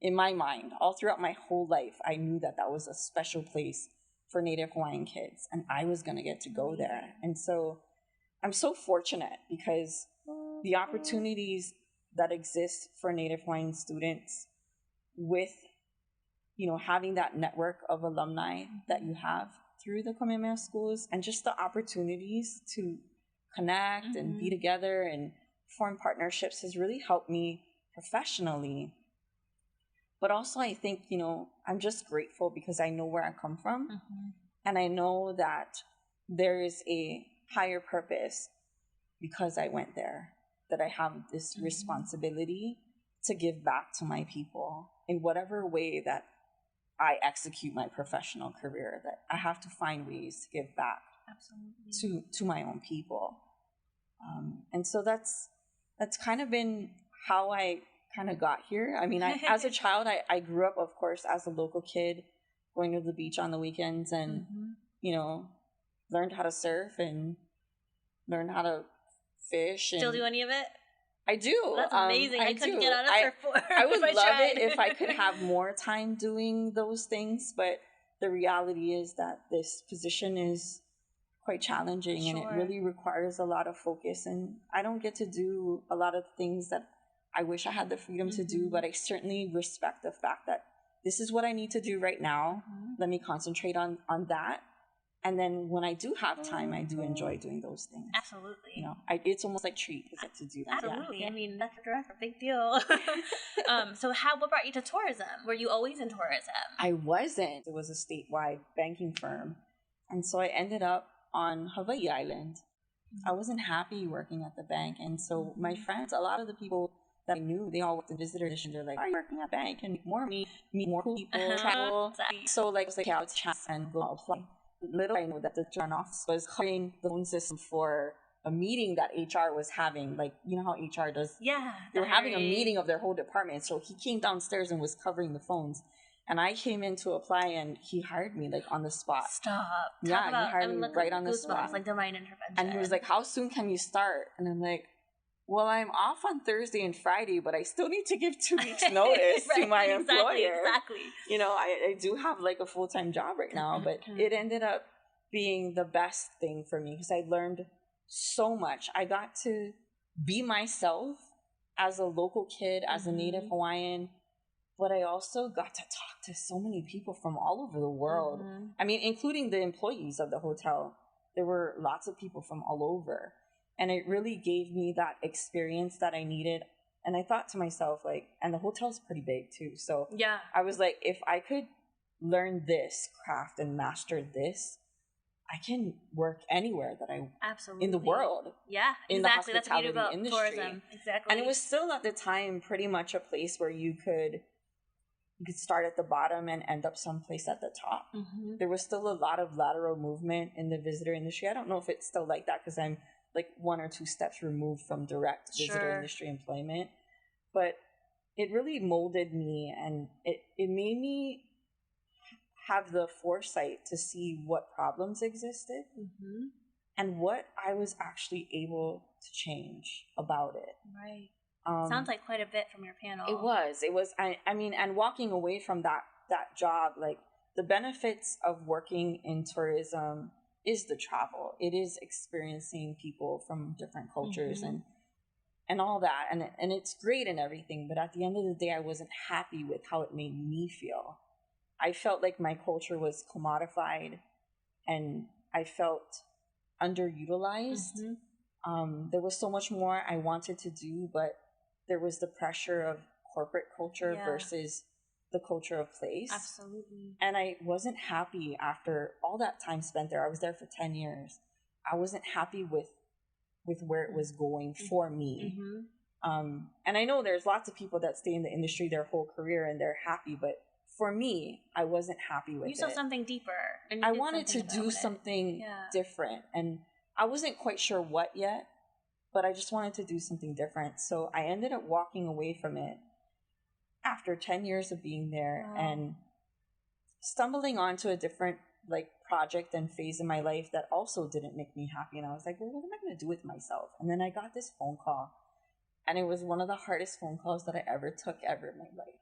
In my mind, all throughout my whole life, I knew that was a special place for Native Hawaiian kids, and I was going to get to go there. And so I'm so fortunate because the opportunities that exist for Native Hawaiian students with, having that network of alumni that you have through the Kamehameha schools, and just the opportunities to connect and be together and form partnerships has really helped me professionally. But also, I think, I'm just grateful because I know where I come from. And I know that there is a higher purpose because I went there, that I have this responsibility to give back to my people in whatever way that I execute my professional career, that I have to find ways to give back to my own people. And so that's kind of been how I kind of got here. I mean, as a child, I grew up, of course, as a local kid, going to the beach on the weekends and, learned how to surf and learned how to fish. And Still do any of it? I do. That's amazing. I couldn't get on a surfboard. I would love it if I could have more time doing those things, but the reality is that this position is quite challenging and it really requires a lot of focus, and I don't get to do a lot of things that I wish I had the freedom to do, but I certainly respect the fact that this is what I need to do right now. Let me concentrate on that. And then when I do have time, I do enjoy doing those things. Absolutely. It's almost like treat to get to do that. Absolutely. Yeah. I mean, that's a big deal. So what brought you to tourism? Were you always in tourism? I wasn't. It was a statewide banking firm. And so I ended up on Hawai'i Island. I wasn't happy working at the bank. And so my friends, a lot of the people that I knew, they all worked in visitor edition. They're like, "Are you working at a bank and make more money, meet more cool people, travel?" So I was like, "Yeah, let's chat and go apply." Little I know that the front office was covering the phone system for a meeting that HR was having. Like, you know how HR does? Yeah. They were having a meeting of their whole department. So he came downstairs and was covering the phones. And I came in to apply and he hired me like on the spot. Stop. Yeah, he hired me right on the spot. Like divine intervention. And he was like, "How soon can you start?" And I'm like, "Well, I'm off on Thursday and Friday, but I still need to give 2 weeks notice to my employer." Exactly. I do have like a full-time job right now, but it ended up being the best thing for me because I learned so much. I got to be myself as a local kid, as a Native Hawaiian, but I also got to talk to so many people from all over the world. I mean, including the employees of the hotel. There were lots of people from all over. And it really gave me that experience that I needed. And I thought to myself, like, and the hotel's pretty big too. So yeah, I was like, if I could learn this craft and master this, I can work anywhere that I in the world. Yeah, in exactly. the hospitality That's what industry. Tourism. Exactly. And it was still at the time pretty much a place where you could start at the bottom and end up someplace at the top. There was still a lot of lateral movement in the visitor industry. I don't know if it's still like that because I'm like 1 or 2 steps removed from direct visitor industry employment. But it really molded me, and it made me have the foresight to see what problems existed and what I was actually able to change about it. Right. Sounds like quite a bit from your panel. It was. I mean, and walking away from that job, like the benefits of working in tourism is the travel. It is experiencing people from different cultures and all that. And it's great and everything. But at the end of the day, I wasn't happy with how it made me feel. I felt like my culture was commodified and I felt underutilized. There was so much more I wanted to do, but there was the pressure of corporate culture versus the culture of place. Absolutely. And I wasn't happy after all that time spent there. I was there for 10 years. I wasn't happy with with where it was going for me. And I know there's lots of people that stay in the industry their whole career and they're happy, but for me, I wasn't happy with it. You saw something deeper. And I wanted to do something different, and I wasn't quite sure what yet, but I just wanted to do something different. So I ended up walking away from it after 10 years of being there and stumbling onto a different like project and phase in my life that also didn't make me happy. And I was like, well, what am I going to do with myself? And then I got this phone call, and it was one of the hardest phone calls that I ever took ever in my life.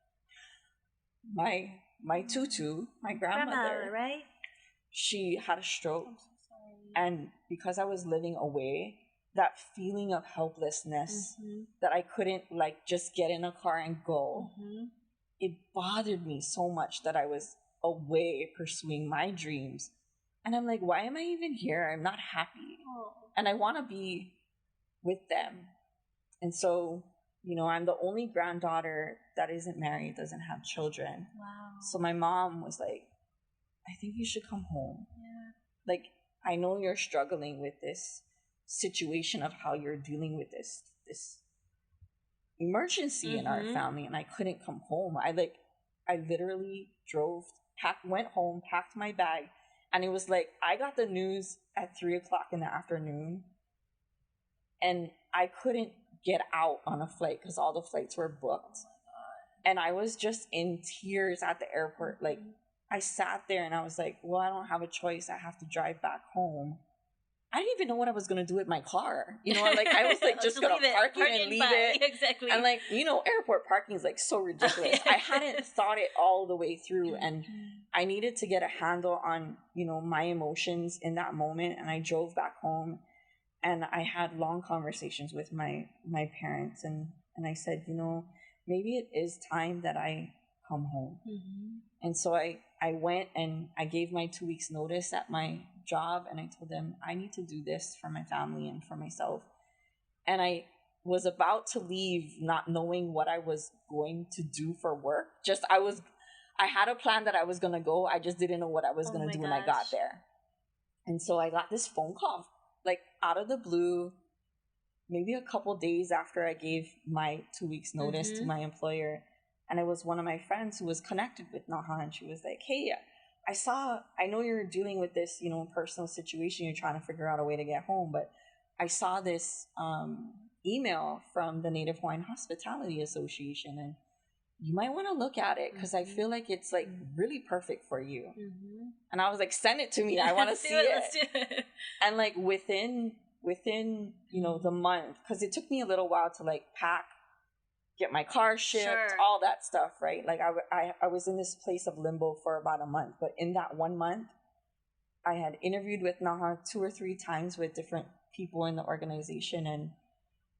My tutu, my grandmother, right? She had a stroke. I'm so sorry. And because I was living away, that feeling of helplessness that I couldn't like just get in a car and go, it bothered me so much that I was away pursuing my dreams. And I'm like, why am I even here? I'm not happy. And I want to be with them. And so, you know, I'm the only granddaughter that isn't married, doesn't have children. Wow. So my mom was like, I think you should come home. Yeah. Like, I know you're struggling with this situation of how you're dealing with this emergency in our family, and I couldn't come home. I literally went home, packed my bag, and it was like, I got the news at 3:00 in the afternoon, and I couldn't get out on a flight because all the flights were booked. And I was just in tears at the airport. Like, I sat there and I was like, well, I don't have a choice. I have to drive back home. I didn't even know what I was going to do with my car. You know, like, I was like, just going to park it and leave it. Exactly. And like, you know, airport parking is like so ridiculous. I hadn't thought it all the way through, and I needed to get a handle on, you know, my emotions in that moment. And I drove back home, and I had long conversations with my parents, and I said, you know, maybe it is time that I come home. And so I went and I gave my 2 weeks notice at my job, and I told them I need to do this for my family and for myself. And I was about to leave not knowing what I was going to do for work. I had a plan that I was going to go. I just didn't know what I was going to do when I got there. And so I got this phone call, like out of the blue, maybe a couple days after I gave my 2 weeks notice to my employer. And it was one of my friends who was connected with NaHHA, and she was like, hey, I know you're dealing with this, you know, personal situation. You're trying to figure out a way to get home, but I saw this email from the Native Hawaiian Hospitality Association, and you might want to look at it because I feel like it's like really perfect for you. And I was like, send it to me. I want to see it. Let's do it. And like within, you know, the month, because it took me a little while to like pack, get my car shipped, all that stuff, right? Like I was in this place of limbo for about a month, but in that 1 month, I had interviewed with NaHHA 2 or 3 times with different people in the organization,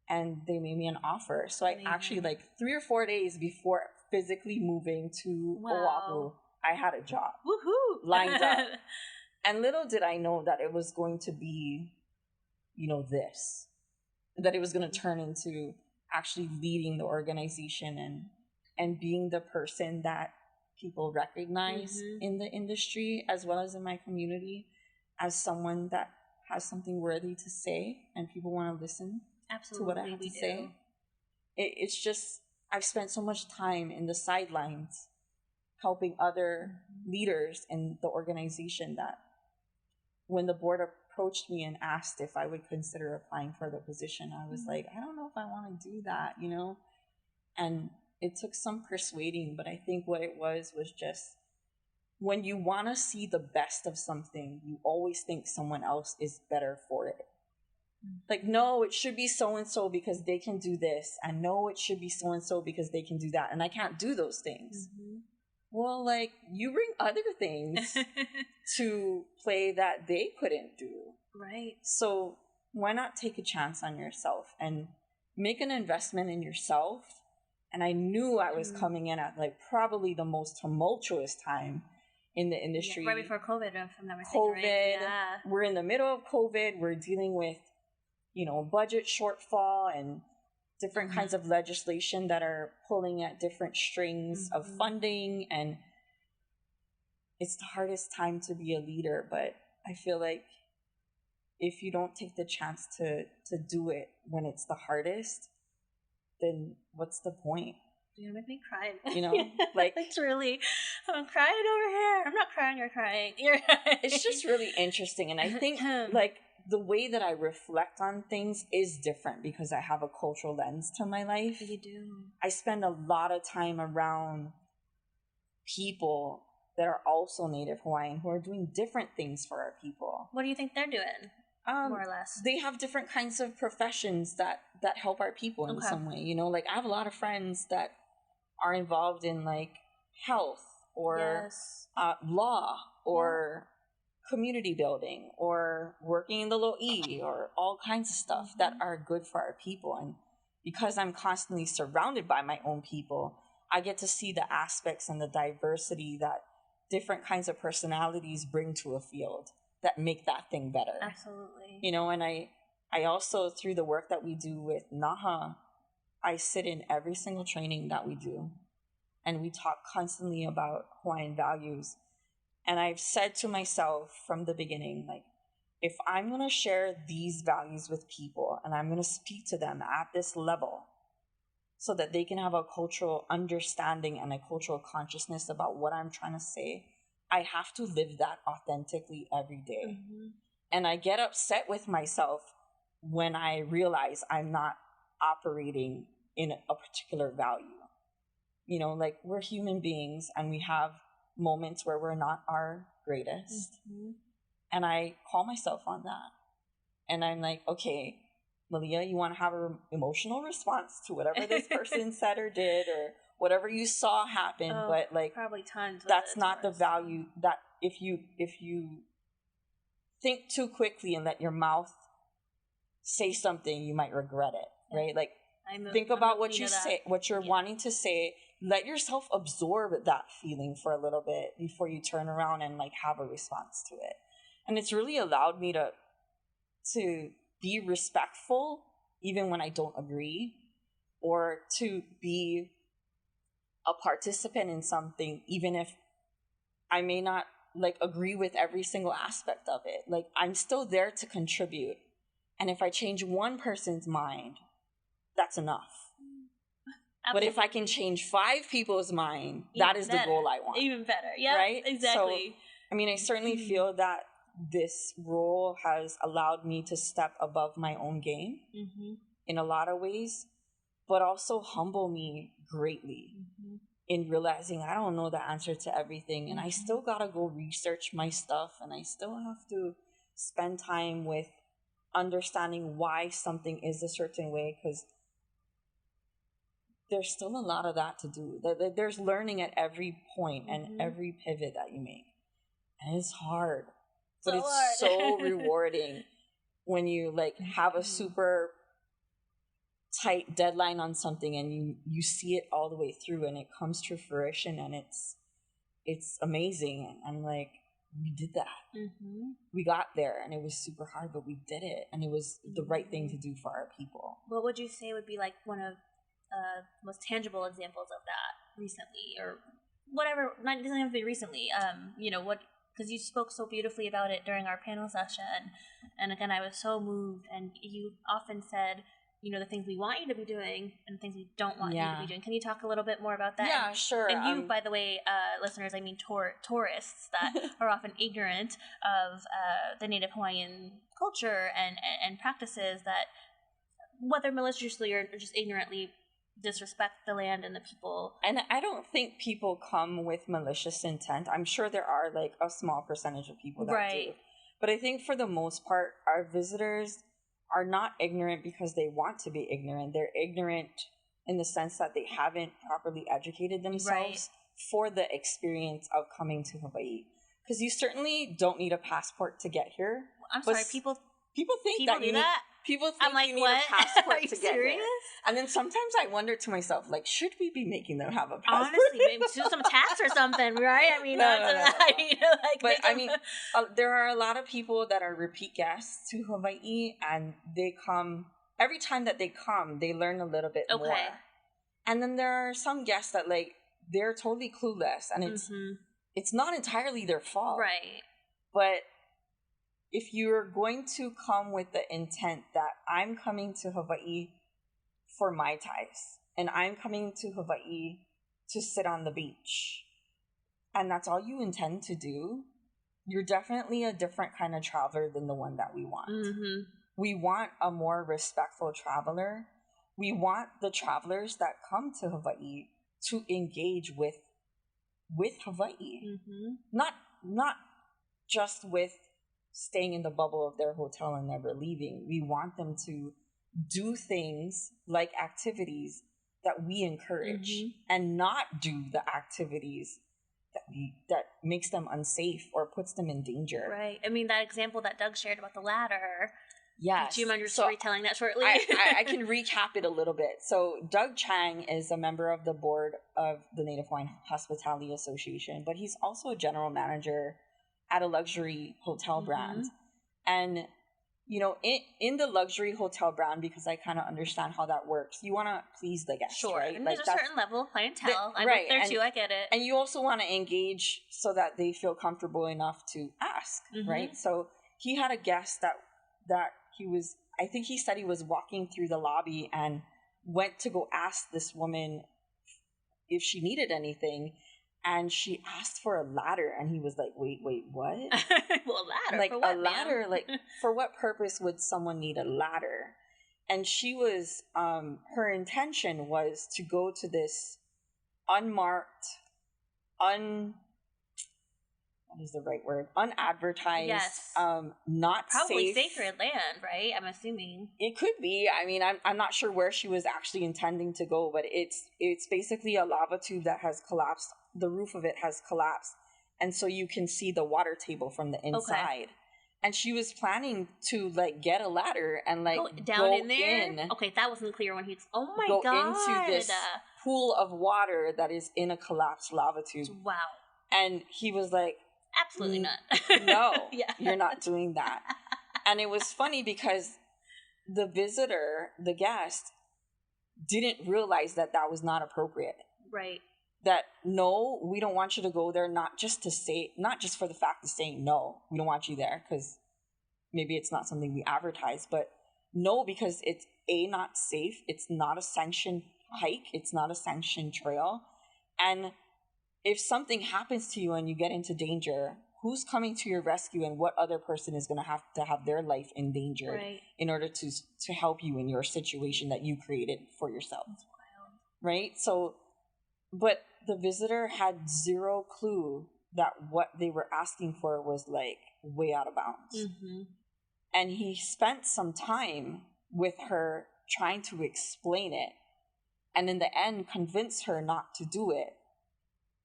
and they made me an offer. So I actually, like 3 or 4 days before physically moving to Oahu, I had a job lined up. And little did I know that it was going to be, you know, that it was going to turn into actually leading the organization and being the person that people recognize in the industry as well as in my community as someone that has something worthy to say and people want to listen to what I have to say. It's just, I've spent so much time in the sidelines helping other leaders in the organization that when the board approached me and asked if I would consider applying for the position, I was like, I don't know if I want to do that, you know? And it took some persuading, but I think what it was just when you want to see the best of something, you always think someone else is better for it. Like, no, it should be so-and-so because they can do this. And no, it should be so-and-so because they can do that. And I can't do those things. Well, like, you bring other things to play that they couldn't do. Right. So why not take a chance on yourself and make an investment in yourself? And I knew I was coming in at like probably the most tumultuous time in the industry. Right before COVID, if I'm not mistaken. COVID. Right? Yeah. We're in the middle of COVID. We're dealing with, you know, budget shortfall and different kinds of legislation that are pulling at different strings of funding. And it's the hardest time to be a leader, but I feel like if you don't take the chance to do it when it's the hardest, then what's the point? You're gonna make me cry. You know, like it's really, I'm crying over here. I'm not crying. You're crying. It's just really interesting, and I think like the way that I reflect on things is different because I have a cultural lens to my life. You do. I spend a lot of time around people that are also Native Hawaiian who are doing different things for our people. What do you think they're doing? More or less, they have different kinds of professions that help our people in some way. You know, like I have a lot of friends that are involved in like health or law or community building or working in the lo'i or all kinds of stuff that are good for our people. And because I'm constantly surrounded by my own people, I get to see the aspects and the diversity that different kinds of personalities bring to a field that make that thing better. Absolutely. You know, and I also, through the work that we do with NaHHA, I sit in every single training that we do, and we talk constantly about Hawaiian values. And I've said to myself from the beginning, like, if I'm going to share these values with people and I'm going to speak to them at this level so that they can have a cultural understanding and a cultural consciousness about what I'm trying to say, I have to live that authentically every day. And I get upset with myself when I realize I'm not operating in a particular value. You know, like we're human beings and we have moments where we're not our greatest. And I call myself on that. And I'm like, okay, Malia, you want to have an emotional response to whatever this person said or did or whatever you saw happen, but like probably tons. That's not the value. That if you think too quickly and let your mouth say something, you might regret it, right? Like think about what you say, what you're wanting to say. Let yourself absorb that feeling for a little bit before you turn around and like have a response to it. And it's really allowed me to be respectful even when I don't agree, or to be a participant in something even if I may not like agree with every single aspect of it. Like I'm still there to contribute. And if I change one person's mind, that's enough. Absolutely. But if I can change 5 people's mind, that is the goal I want. Even better. Yeah, right? Exactly. So, I mean, I certainly feel that this role has allowed me to step above my own game in a lot of ways, but also humble me greatly in realizing I don't know the answer to everything. And I still got to go research my stuff, and I still have to spend time with understanding why something is a certain way, because there's still a lot of that to do. There's learning at every point and every pivot that you make. And it's hard. But it's so rewarding when you like have a super tight deadline on something and you see it all the way through and it comes to fruition, and it's amazing. And like, we did that. We got there, and it was super hard, but we did it, and it was the right thing to do for our people. What would you say would be like one of most tangible examples of that recently, or whatever? Not doesn't have to be recently. You know what? Because you spoke so beautifully about it during our panel session, and again, I was so moved. And you often said, you know, the things we want you to be doing and the things we don't want you to be doing. Can you talk a little bit more about that? Yeah, sure. And you, by the way, listeners, I mean tourists that are often ignorant of the Native Hawaiian culture and practices that, whether maliciously or just ignorantly, disrespect the land and the people. And I don't think people come with malicious intent. I'm sure there are like a small percentage of people that do. But I think for the most part, our visitors are not ignorant because they want to be ignorant. They're ignorant in the sense that they haven't properly educated themselves for the experience of coming to Hawaii. Because you certainly don't need a passport to get here. I'm sorry, people think that you need... People think you need a passport to get here. And then sometimes I wonder to myself, like, should we be making them have a passport? Honestly, maybe do some tax or something, right? I mean, there are a lot of people that are repeat guests to Hawaii, and they come, every time that they come, they learn a little bit more. And then there are some guests that, like, they're totally clueless, and it's not entirely their fault. Right. But if you're going to come with the intent that I'm coming to Hawaii for Mai Tais and I'm coming to Hawaii to sit on the beach, and that's all you intend to do, you're definitely a different kind of traveler than the one that we want. Mm-hmm. We want a more respectful traveler. We want the travelers that come to Hawaii to engage with Hawaii. Mm-hmm. Not just with staying in the bubble of their hotel and never leaving. We want them to do things like activities that we encourage, and not do the activities that makes them unsafe or puts them in danger. Right. I mean, that example that Doug shared about the ladder. Yes. Do you mind your story telling that shortly? I can recap it a little bit. So Doug Chang is a member of the board of the Native Hawaiian Hospitality Association, but he's also a general manager at a luxury hotel brand. And, you know, in the luxury hotel brand, because I kind of understand how that works, you want to please the guests, sure. right? And there's a certain level of clientele. I right. work there too, I get it. And you also want to engage so that they feel comfortable enough to ask, right? So he had a guest that he was, I think he said he was walking through the lobby and went to go ask this woman if she needed anything. And she asked for a ladder, and he was like, wait, what? Well, a ladder? Like, for what, a ladder? ma'am? Like, for what purpose would someone need a ladder? And she was, her intention was to go to this unmarked, what is the right word? Unadvertised, yes. Not probably safe. sacred land, right? I'm assuming. It could be. I mean, I'm not sure where she was actually intending to go, but it's basically a lava tube that has collapsed. The roof of it has collapsed, and so you can see the water table from the inside. Okay. And she was planning to like get a ladder and like go in there. Okay, that wasn't clear when he's. Oh my god! Go into this pool of water that is in a collapsed lava tube. Wow. And he was like, absolutely not. No, you're not doing that. And it was funny because the visitor, the guest, didn't realize that was not appropriate. Right. That no, we don't want you to go there, not just for the fact of saying no, we don't want you there because maybe it's not something we advertise, but no, because it's not safe, it's not a sanctioned hike, it's not a sanctioned trail, and if something happens to you and you get into danger, who's coming to your rescue, and what other person is going to have their life endangered in order to help you in your situation that you created for yourself? That's wild. Right? So, but the visitor had zero clue that what they were asking for was like way out of bounds. And he spent some time with her trying to explain it, and in the end convinced her not to do it.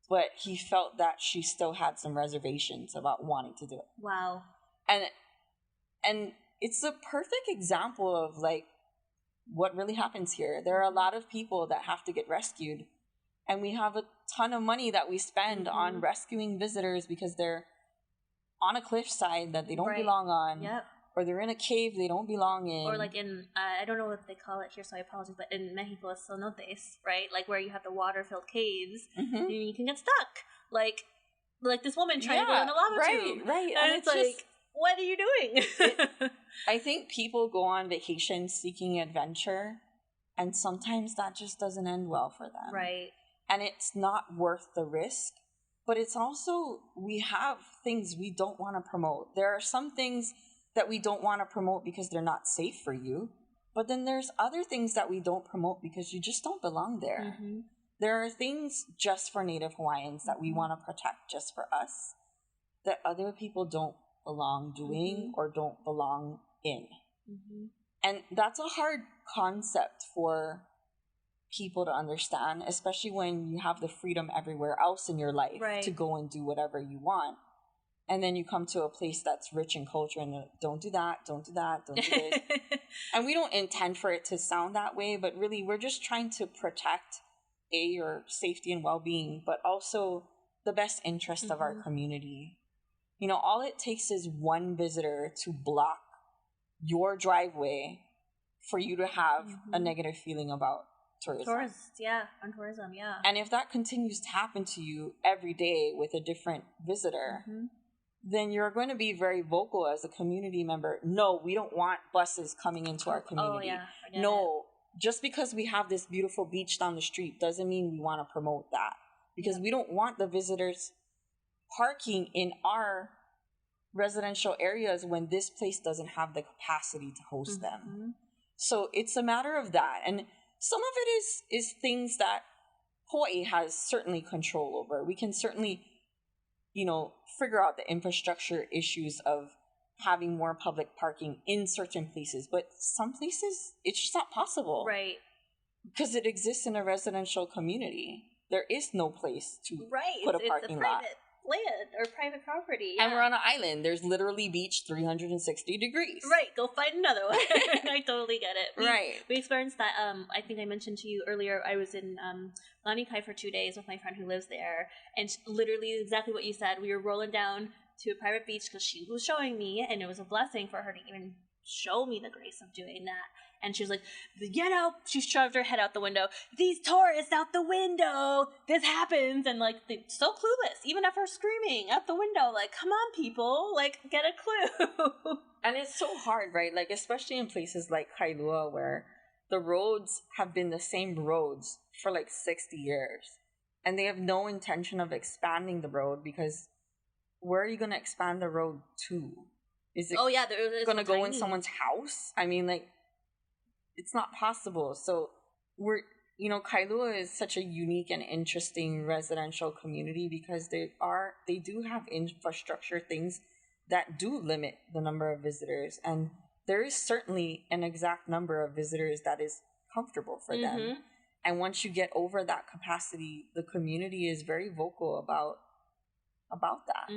But he felt that she still had some reservations about wanting to do it. Wow. And it's a perfect example of like what really happens here. There are a lot of people that have to get rescued, and we have a ton of money that we spend on rescuing visitors because they're on a cliffside that they don't belong on. Yep. Or they're in a cave they don't belong in. Or like in, I don't know what they call it here, so I apologize, but in Mexico, it's cenotes, right? Like where you have the water-filled caves, and you can get stuck. Like this woman trying to go in the lava tube. Right. And it's like, just, what are you doing? I think people go on vacation seeking adventure, and sometimes that just doesn't end well for them. Right. And it's not worth the risk. But it's also, we have things we don't want to promote. There are some things that we don't want to promote because they're not safe for you. But then there's other things that we don't promote because you just don't belong there. There are things just for Native Hawaiians that we want to protect just for us that other people don't belong doing or don't belong in. And that's a hard concept for people to understand, especially when you have the freedom everywhere else in your life to go and do whatever you want. And then you come to a place that's rich in culture and don't do that, don't do that, don't do this. And we don't intend for it to sound that way, but really we're just trying to protect your safety and well-being, but also the best interest of our community. You know, all it takes is one visitor to block your driveway for you to have a negative feeling about tourism. Tourism. And if that continues to happen to you every day with a different visitor, then you're going to be very vocal as a community member. No, we don't want buses coming into our community. Oh, yeah. No, just because we have this beautiful beach down the street doesn't mean we want to promote that, because we don't want the visitors parking in our residential areas when this place doesn't have the capacity to host them. So it's a matter of that. And some of it is things that Hawaii has certainly control over. We can certainly, figure out the infrastructure issues of having more public parking in certain places, but some places it's just not possible. Right. Because it exists in a residential community. There is no place to put a parking lot. It's a private land or private property. And we're on an island. There's literally beach 360 degrees. Right. Go find another one. I totally get it. We experienced that. I think I mentioned to you earlier, I was in Lanikai for 2 days with my friend who lives there. And literally exactly what you said. We were rolling down to a private beach because she was showing me, and it was a blessing for her to even show me the grace of doing that. And she was like, she shoved her head out the window. These tourists out the window. This happens. And like, they're so clueless. Even after screaming out the window, like, come on, people, like, get a clue. And it's so hard, right? Like, especially in places like Kailua, where the roads have been the same roads for like 60 years. And they have no intention of expanding the road, because where are you going to expand the road to? Is it going to go in someone's house? I mean, like, it's not possible. So Kailua is such a unique and interesting residential community because they do have infrastructure things that do limit the number of visitors. And there is certainly an exact number of visitors that is comfortable for them. And once you get over that capacity, the community is very vocal about that.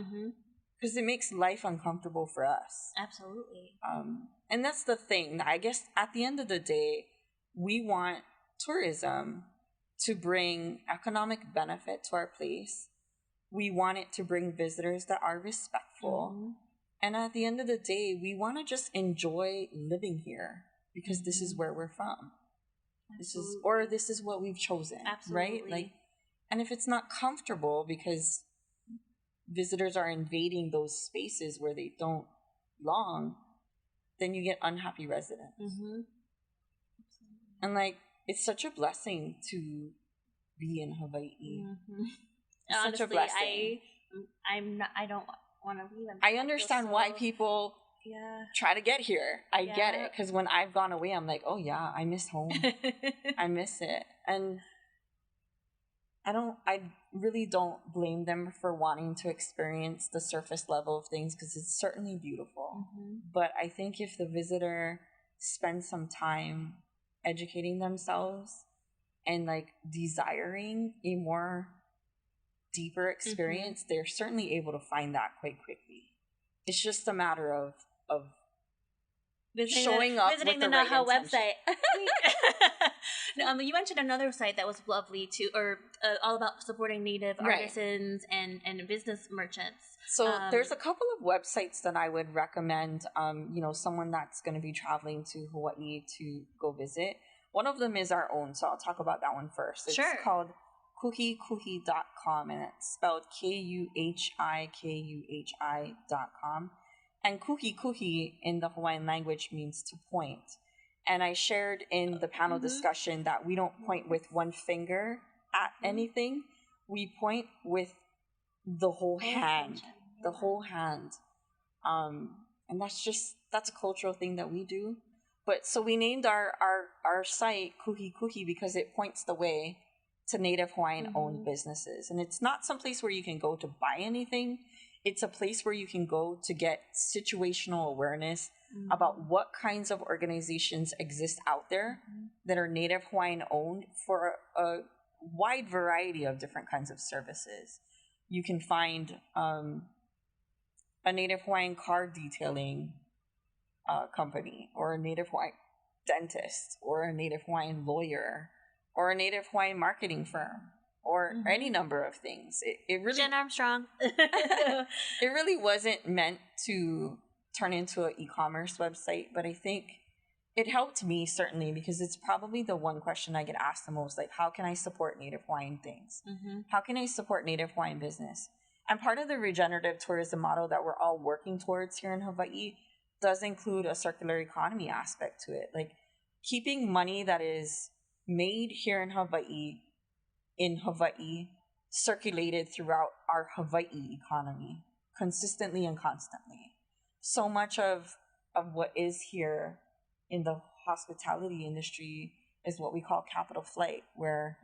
Because it makes life uncomfortable for us. Absolutely. And that's the thing. I guess at the end of the day, we want tourism to bring economic benefit to our place. We want it to bring visitors that are respectful. And at the end of the day, we want to just enjoy living here because this is where we're from. This is what we've chosen. Absolutely. Right? Like, and if it's not comfortable because visitors are invading those spaces where they don't belong, then you get unhappy residents. And like, it's such a blessing to be in Hawaii. It's honestly, such a blessing. I don't want to leave. I understand why people try to get here. I get it, because when I've gone away, I'm like, oh yeah, I miss home. I miss it. And I really don't blame them for wanting to experience the surface level of things, because it's certainly beautiful. But I think if the visitor spends some time educating themselves and like desiring a more deeper experience, they're certainly able to find that quite quickly. It's just a matter of showing up visiting with the the NaHHA right website. You mentioned another site that was lovely too, or all about supporting Native artisans and business merchants. So there's a couple of websites that I would recommend, someone that's going to be traveling to Hawaii to go visit. One of them is our own, so I'll talk about that one first. It's called kuhikuhi.com, and it's spelled KUHIKUHI.com. And kuhi in the Hawaiian language means to point. And I shared in the panel discussion that we don't point with one finger at anything. We point with the whole hand. The whole hand. And that's a cultural thing that we do. But so we named our site Kuhi because it points the way to Native Hawaiian owned businesses. And it's not some place where you can go to buy anything. It's a place where you can go to get situational awareness about what kinds of organizations exist out there that are Native Hawaiian owned for a wide variety of different kinds of services. You can find a Native Hawaiian car detailing company, or a Native Hawaiian dentist, or a Native Hawaiian lawyer, or a Native Hawaiian marketing firm, or any number of things. It really, Jen Armstrong. it really wasn't meant to turn into an e-commerce website, but I think it helped me certainly, because it's probably the one question I get asked the most, like, how can I support Native Hawaiian things? How can I support Native Hawaiian business? And part of the regenerative tourism model that we're all working towards here in Hawaii does include a circular economy aspect to it. Like keeping money that is made here in Hawaii circulated throughout our Hawaii economy consistently and constantly. So much of what is here in the hospitality industry is what we call capital flight, where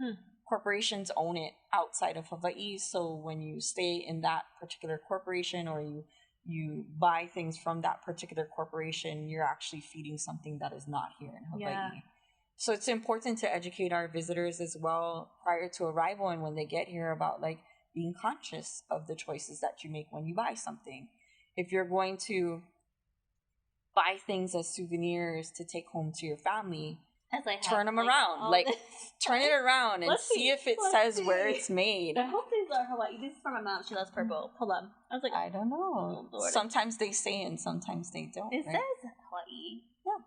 corporations own it outside of Hawaii. So when you stay in that particular corporation or you buy things from that particular corporation, you're actually feeding something that is not here in Hawaii. Yeah. So it's important to educate our visitors as well prior to arrival and when they get here about like being conscious of the choices that you make when you buy something. If you're going to buy things as souvenirs to take home to your family, turn them around. Like, turn it around and see if it says where it's made. I hope these are Hawaii. This is from my mom. She loves purple. Hold on. I was like, I don't know. Oh, sometimes they say and sometimes they don't. It says Hawaii. Yeah.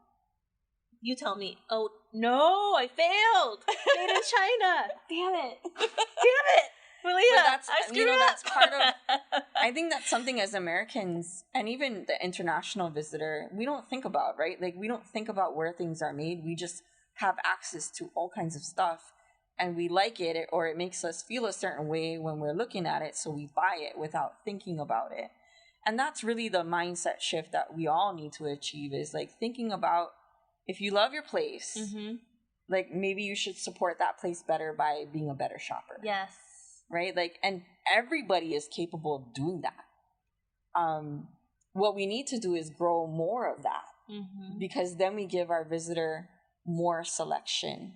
You tell me. Oh, no, I failed. Made in China. Damn it. Damn it. Malia, I screwed up. That's part of, I think that's something as Americans and even the international visitor, we don't think about, right? Like, we don't think about where things are made. We just have access to all kinds of stuff and we like it or it makes us feel a certain way when we're looking at it. So we buy it without thinking about it. And that's really the mindset shift that we all need to achieve is like thinking about if you love your place, like maybe you should support that place better by being a better shopper. Yes. Right? Like, and everybody is capable of doing that. What we need to do is grow more of that because then we give our visitor more selection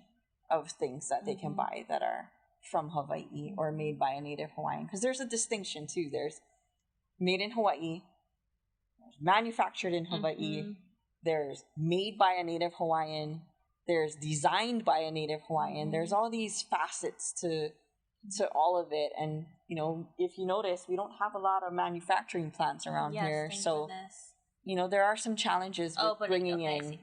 of things that they can buy that are from Hawaii or made by a Native Hawaiian. Because there's a distinction too. There's made in Hawaii, there's manufactured in Hawaii, there's made by a Native Hawaiian, there's designed by a Native Hawaiian. There's all these facets to all of it. And, you know, if you notice, we don't have a lot of manufacturing plants around here. So, you know, there are some challenges with bringing in,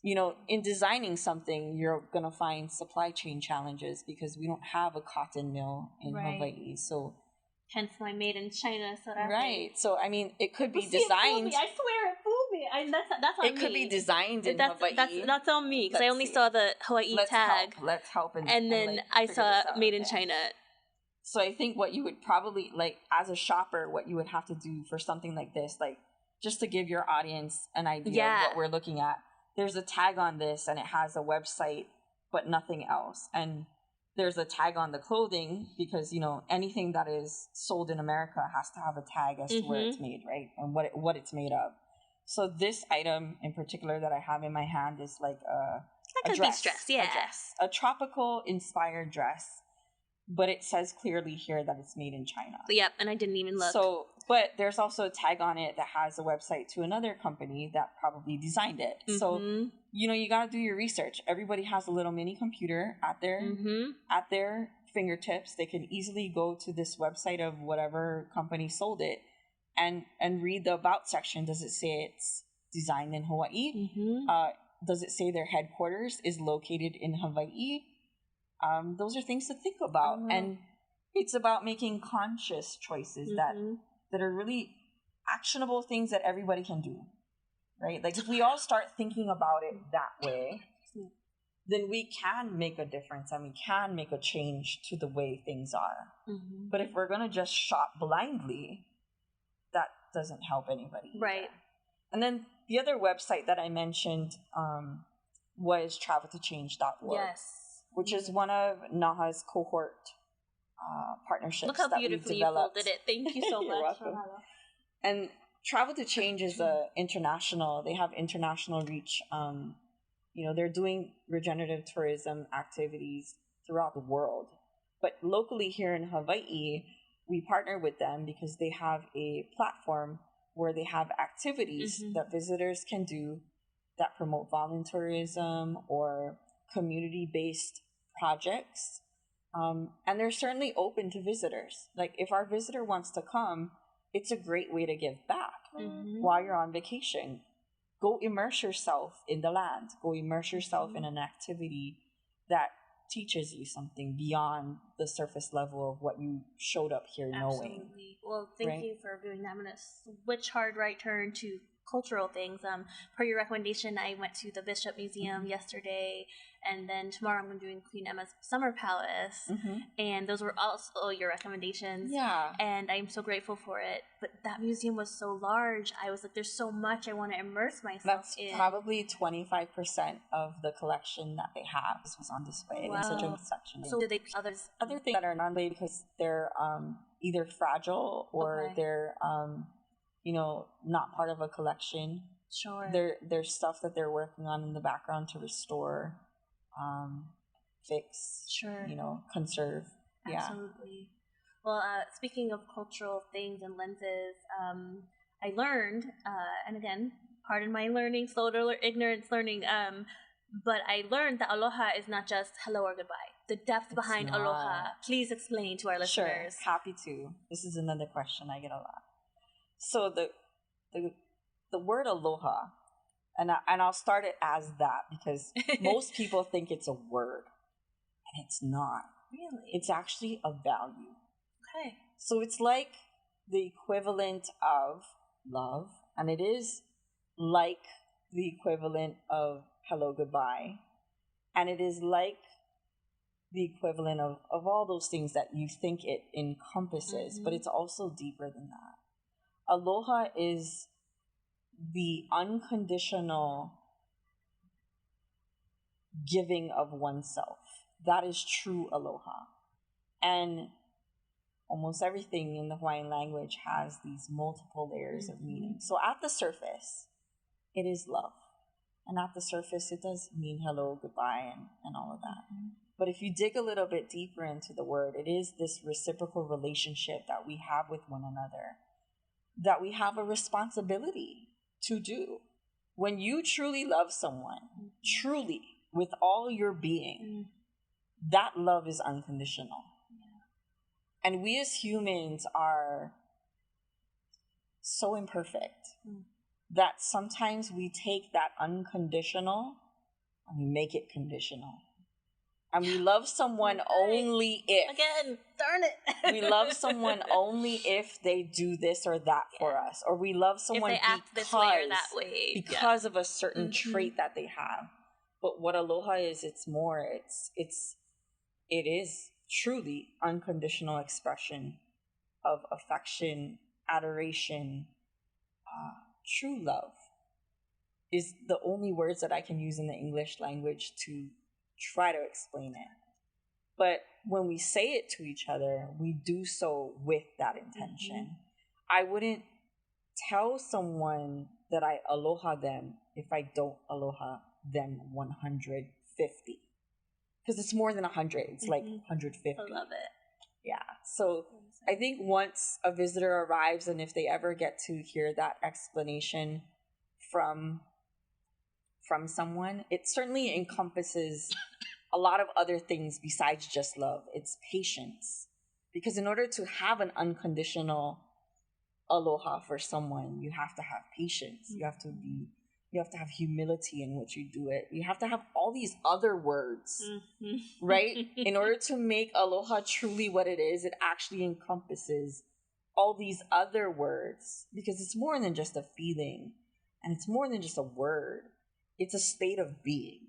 you know, in designing something, you're going to find supply chain challenges because we don't have a cotton mill in Hawaii. So, hence my made in China. So that's right. So, I mean, it could be designed. I swear it fooled me. That's on me. It could be designed in Hawaii. That's on me because I only saw the Hawaii tag. Let's help. And then I saw made in China. So I think what you would probably, like, as a shopper, what you would have to do for something like this, like, just to give your audience an idea of what we're looking at, there's a tag on this and it has a website, but nothing else. And there's a tag on the clothing because, you know, anything that is sold in America has to have a tag as to where it's made, right? And what it's made of. So this item in particular that I have in my hand is like a dress. A tropical inspired dress. But it says clearly here that it's made in China. Yep, and I didn't even look. So, but there's also a tag on it that has a website to another company that probably designed it. So, you know, you got to do your research. Everybody has a little mini computer at their fingertips. They can easily go to this website of whatever company sold it and read the about section. Does it say it's designed in Hawaii? Does it say their headquarters is located in Hawaii? Those are things to think about. And it's about making conscious choices that are really actionable things that everybody can do, right? Like if we all start thinking about it that way, then we can make a difference and we can make a change to the way things are. But if we're going to just shop blindly, that doesn't help anybody. Right. Either. And then the other website that I mentioned was traveltochange.org. Yes. Which is one of NaHHA's cohort partnerships. Look how beautifully you folded it. Thank you so much. You're welcome. And Travel to Change is international. They have international reach. You know, they're doing regenerative tourism activities throughout the world. But locally here in Hawaii, we partner with them because they have a platform where they have activities that visitors can do that promote volunteerism or community-based projects, and they're certainly open to visitors. Like if our visitor wants to come, it's a great way to give back while you're on vacation. Go immerse yourself in the land. Go immerse yourself in an activity that teaches you something beyond the surface level of what you showed up here knowing. Absolutely. Well, thank you for doing that. I'm going to switch hard right turn to cultural things. Per your recommendation, I went to the Bishop Museum yesterday, and then tomorrow I'm doing Queen Emma's Summer Palace, and those were also your recommendations. Yeah. And I'm so grateful for it. But that museum was so large. I was like, there's so much I want to immerse myself in. That's probably 25% of the collection that they have. This was on display in such a section. So did they other things that are non-related because they're either fragile or they're not part of a collection. Sure. There's stuff that they're working on in the background to restore, fix, conserve. Absolutely. Well, speaking of cultural things and lenses, I learned, and again, pardon my learning, slow to ignorance learning, but I learned that aloha is not just hello or goodbye. The depth behind aloha. Please explain to our listeners. Sure, happy to. This is another question I get a lot. So the word aloha, and I'll start it as that because most people think it's a word, and it's not. Really? It's actually a value. Okay. So it's like the equivalent of love, and it is like the equivalent of hello, goodbye, and it is like the equivalent of all those things that you think it encompasses, but it's also deeper than that. Aloha is the unconditional giving of oneself. That is true aloha. And almost everything in the Hawaiian language has these multiple layers of meaning. So at the surface, it is love. And at the surface, it does mean hello, goodbye, and all of that. But if you dig a little bit deeper into the word, it is this reciprocal relationship that we have with one another, that we have a responsibility to do. When you truly love someone, truly, with all your being, that love is unconditional. And we as humans are so imperfect that sometimes we take that unconditional and we make it conditional. And we love someone only if. Again, darn it. We love someone only if they do this or that for us. Or we love someone if they act this way or that way. Because of a certain trait that they have. But what aloha is, it's more. It is truly unconditional expression of affection, adoration, true love is the only words that I can use in the English language to try to explain it. But when we say it to each other, we do so with that intention. I wouldn't tell someone that I aloha them if I don't aloha them 150. Because it's more than 100. It's like 150. I love it. Yeah. So I think once a visitor arrives and if they ever get to hear that explanation from someone, it certainly encompasses a lot of other things besides just love. It's patience. Because in order to have an unconditional aloha for someone, you have to have patience. You have to have humility in which you do it. You have to have all these other words, right? In order to make aloha truly what it is, it actually encompasses all these other words because it's more than just a feeling and it's more than just a word. It's a state of being.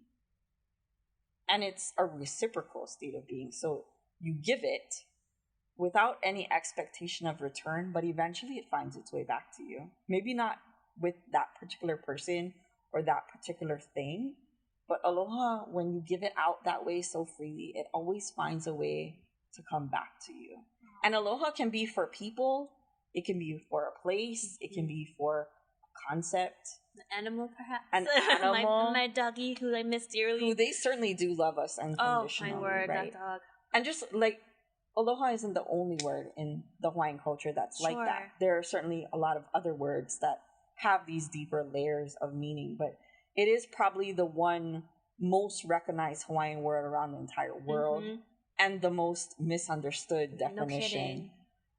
And it's a reciprocal state of being. So you give it without any expectation of return, but eventually it finds its way back to you. Maybe not with that particular person or that particular thing, but aloha, when you give it out that way so freely, it always finds a way to come back to you. And aloha can be for people, it can be for a place, it can be for a concept. An animal, perhaps? An animal. my doggy, who I miss dearly. Who they certainly do love us unconditionally. Oh, my word, right? that dog. And just like, aloha isn't the only word in the Hawaiian culture that's like that. There are certainly a lot of other words that have these deeper layers of meaning, but it is probably the one most recognized Hawaiian word around the entire world and the most misunderstood definition. No kidding.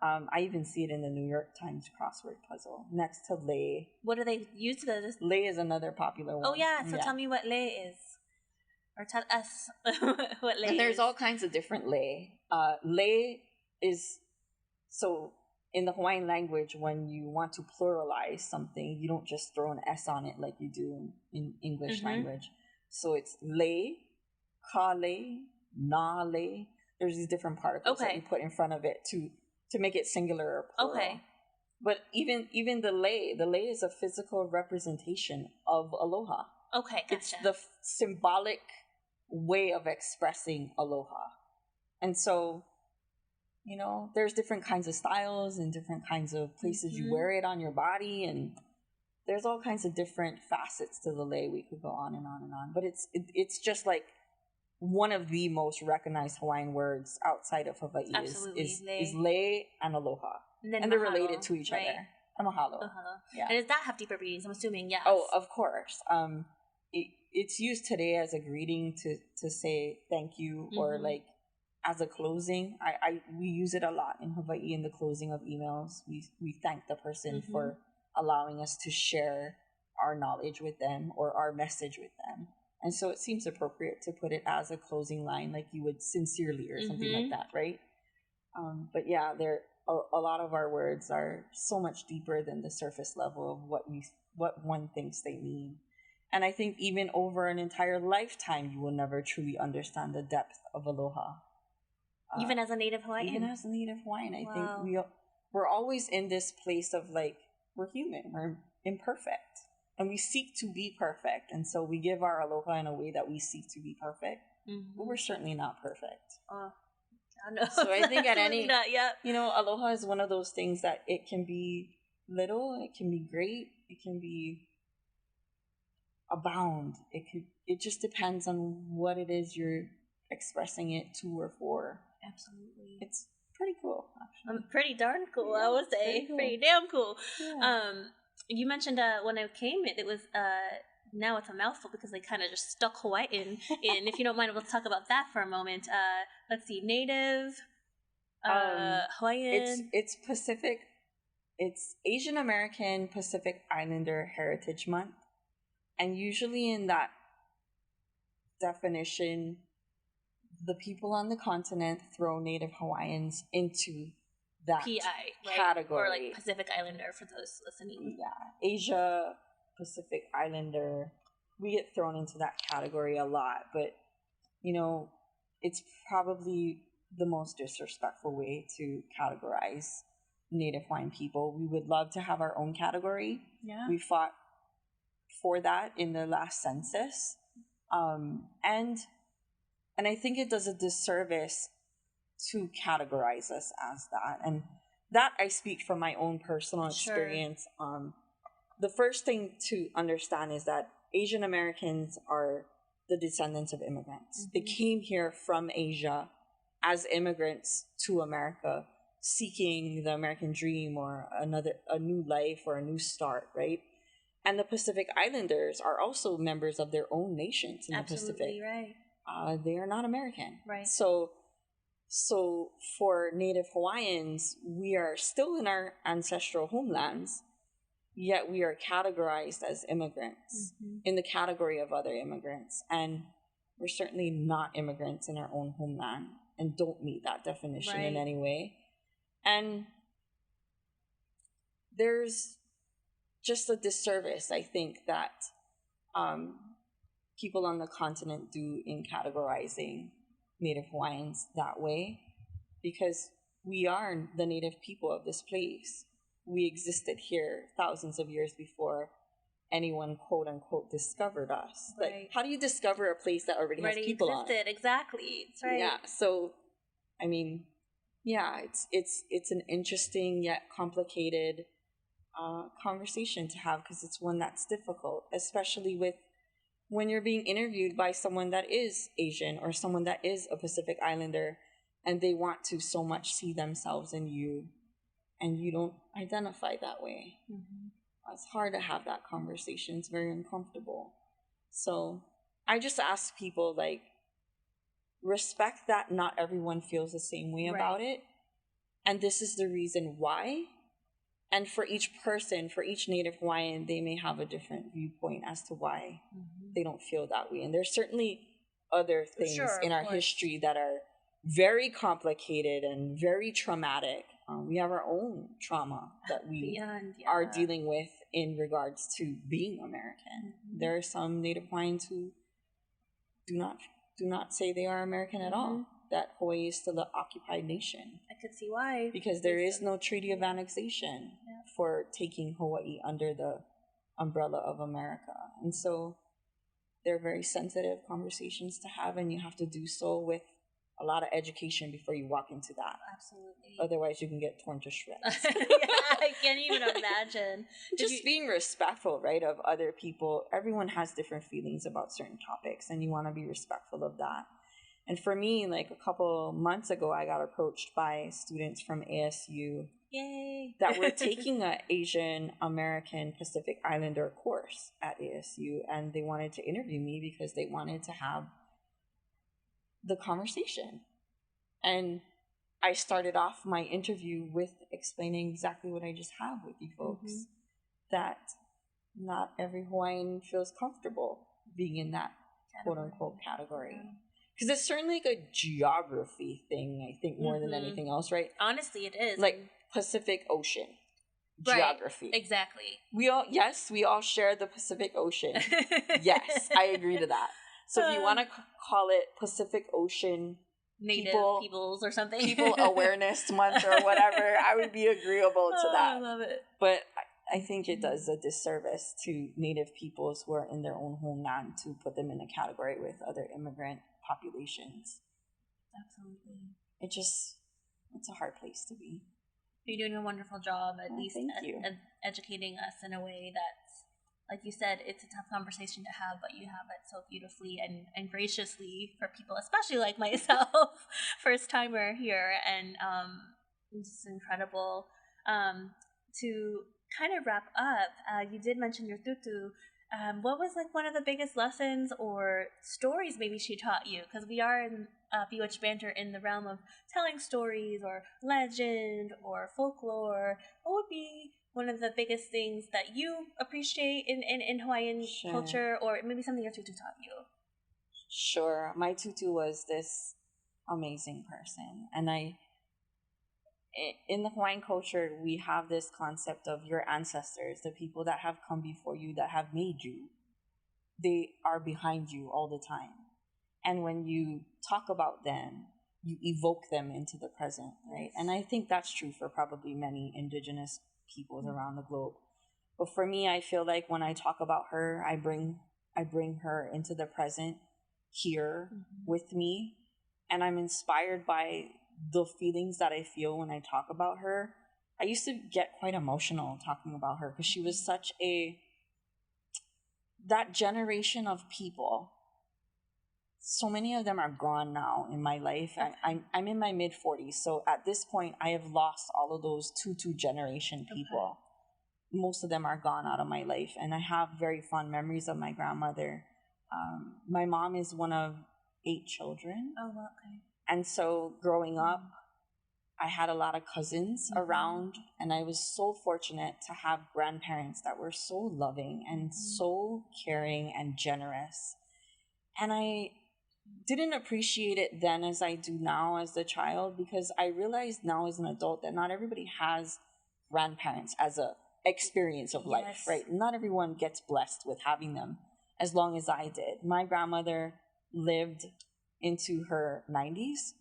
I even see it in the New York Times crossword puzzle next to lei. What do they use to this? Lei is another popular one. Oh, yeah. So tell me what lei is. Or tell us what lei And there's is. all kinds of different lei. Lei is, so in the Hawaiian language, when you want to pluralize something, you don't just throw an S on it like you do in English language. So it's lei, ka lei, na lei. There's these different particles that you put in front of it to make it singular or plural. Okay. But even the lei is a physical representation of aloha. Okay, gotcha. It's the symbolic way of expressing aloha. And so, you know, there's different kinds of styles and different kinds of places you wear it on your body, and there's all kinds of different facets to the lei. We could go on and on and on. But it's just like one of the most recognized Hawaiian words outside of Hawaii is lei and aloha. And they're related to each other. And mahalo. Yeah. And does that have deeper meanings? I'm assuming, yes. Oh, of course. It's used today as a greeting to say thank you, or like as a closing. We use it a lot in Hawaii in the closing of emails. We thank the person for allowing us to share our knowledge with them or our message with them. And so it seems appropriate to put it as a closing line, like you would sincerely or something like that, right? But yeah, a lot of our words are so much deeper than the surface level of what one thinks they mean. And I think even over an entire lifetime, you will never truly understand the depth of aloha. Even as a Native Hawaiian? Even as a Native Hawaiian. I think we're always in this place of like, we're human, we're imperfect. And we seek to be perfect. And so we give our aloha in a way that we seek to be perfect. But we're certainly not perfect. No. So I think at any, not yet. You know, aloha is one of those things that it can be little, it can be great, it can be abound. It just depends on what it is you're expressing it to or for. Absolutely. It's pretty cool, actually. Pretty darn cool, I would say. Pretty damn cool. Yeah. You mentioned when I came, it was now it's a mouthful because they kind of just stuck Hawaiian in. If you don't mind, we'll talk about that for a moment. Let's see, Native Hawaiian. It's Pacific. It's Asian American Pacific Islander Heritage Month, and usually in that definition, the people on the continent throw Native Hawaiians into that PI, right? category. Or like Pacific Islander for those listening. Yeah. Asia, Pacific Islander. We get thrown into that category a lot. But, you know, it's probably the most disrespectful way to categorize Native Hawaiian people. We would love to have our own category. Yeah. We fought for that in the last census. And I think it does a disservice to categorize us as that. And that I speak from my own personal experience. The first thing to understand is that Asian Americans are the descendants of immigrants. They came here from Asia as immigrants to America, seeking the American dream or a new life or a new start, right? And the Pacific Islanders are also members of their own nations in the Pacific. Right. They are not American. Right. So for Native Hawaiians, we are still in our ancestral homelands, yet we are categorized as immigrants in the category of other immigrants. And we're certainly not immigrants in our own homeland and don't meet that definition in any way. And there's just a disservice, I think, that people on the continent do in categorizing Native Hawaiians that way, because we are the native people of this place. We existed here thousands of years before anyone, quote unquote, discovered us. Right. Like, how do you discover a place that already has people on it? Exactly. That's right. Yeah. So, I mean, yeah, it's an interesting yet complicated conversation to have, because it's one that's difficult, especially when you're being interviewed by someone that is Asian or someone that is a Pacific Islander, and they want to so much see themselves in you, and you don't identify that way. It's hard to have that conversation. It's very uncomfortable. So I just ask people, like, respect that not everyone feels the same way about it. And this is the reason why. And for each person, for each Native Hawaiian, they may have a different viewpoint as to why they don't feel that way. And there's certainly other things Sure, in of our course. history that are very complicated and very traumatic. We have our own trauma that we are dealing with in regards to being American. Mm-hmm. There are some Native Hawaiians who do not say they are American at all. That Hawaii is still an occupied nation. I could see why. Because there is no treaty of annexation for taking Hawaii under the umbrella of America. And so they're very sensitive conversations to have, and you have to do so with a lot of education before you walk into that. Absolutely. Otherwise, you can get torn to shreds. I can't even imagine. Just being respectful, right, of other people. Everyone has different feelings about certain topics, and you want to be respectful of that. And for me, like a couple months ago, I got approached by students from ASU. Yay! That were taking an Asian American Pacific Islander course at ASU, and they wanted to interview me because they wanted to have the conversation. And I started off my interview with explaining exactly what I just have with you folks, that not every Hawaiian feels comfortable being in that quote-unquote category. Because it's certainly like a geography thing, I think, more than anything else, right? Honestly, it is. Like Pacific Ocean geography. Right, exactly. We all share the Pacific Ocean. Yes, I agree to that. So if you want to call it Pacific Ocean Native Peoples or something. People Awareness Month or whatever, I would be agreeable to that. I love it. But I think it does a disservice to Native peoples who are in their own homeland to put them in a category with other immigrant populations. Absolutely. It's a hard place to be. You're doing a wonderful job, at least educating us in a way that's, like you said, it's a tough conversation to have, but you have it so beautifully and graciously for people, especially like myself, first timer here, and it's incredible. To kind of wrap up, you did mention your tutu. What was like one of the biggest lessons or stories maybe she taught you? Because we are in BWitch Banter in the realm of telling stories or legend or folklore. What would be one of the biggest things that you appreciate in Hawaiian culture, or maybe something your tutu taught you? Sure. My tutu was this amazing person. And in the Hawaiian culture, we have this concept of your ancestors, the people that have come before you, that have made you. They are behind you all the time. And when you talk about them, you evoke them into the present, right? And I think that's true for probably many indigenous peoples around the globe. But for me, I feel like when I talk about her, I bring her into the present here with me. And I'm inspired by the feelings that I feel when I talk about her. I used to get quite emotional talking about her because she was such that generation of people. So many of them are gone now in my life. I'm in my mid-40s, so at this point, I have lost all of those tutu generation people. Most of them are gone out of my life, and I have very fond memories of my grandmother. My mom is one of 8 children. Oh, okay. And so growing up, I had a lot of cousins around, and I was so fortunate to have grandparents that were so loving and so caring and generous. And I didn't appreciate it then as I do now as a child, because I realized now as an adult that not everybody has grandparents as a experience of life, right? Not everyone gets blessed with having them as long as I did. My grandmother lived into her 90s.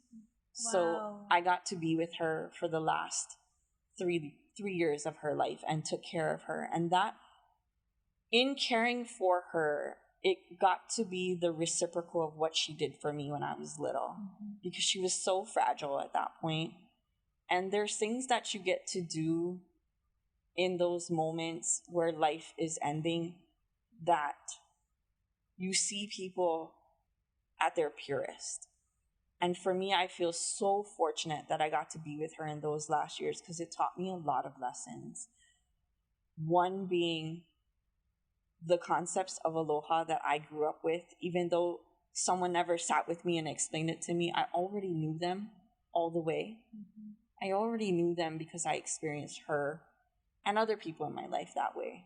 So I got to be with her for the last three years of her life and took care of her. And that, in caring for her, it got to be the reciprocal of what she did for me when I was little, because she was so fragile at that point. And there's things that you get to do in those moments where life is ending that you see people at their purest. And for me, I feel so fortunate that I got to be with her in those last years, because it taught me a lot of lessons. One being the concepts of aloha that I grew up with. Even though someone never sat with me and explained it to me, I already knew them all the way. I already knew them because I experienced her and other people in my life that way.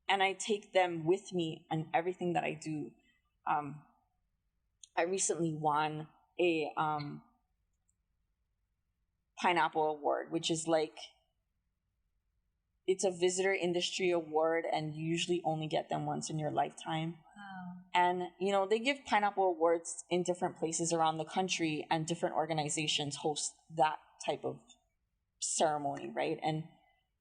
And I take them with me in everything that I do. I recently won a pineapple award, which is like, it's a visitor industry award, and you usually only get them once in your lifetime. Wow. And, you know, they give pineapple awards in different places around the country, and different organizations host that type of ceremony, right? And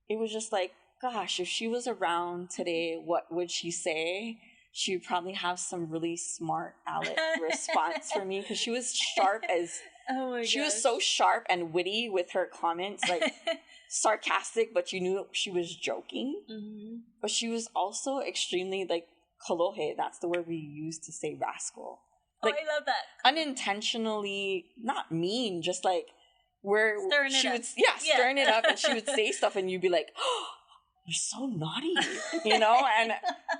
it was just like, gosh, if she was around today, what would she say? She would probably have some really smart Alec response for me, because she was sharp as... Oh my She gosh. was so sharp and witty with her comments, like sarcastic, but you knew she was joking. Mm-hmm. But she was also extremely like kolohe. That's the word we use to say rascal. Like, I love that. Unintentionally, not mean, just like where Stirring she it would, up. stirring it up, and she would say stuff, and you'd be like, "Oh, you're so naughty," you know. And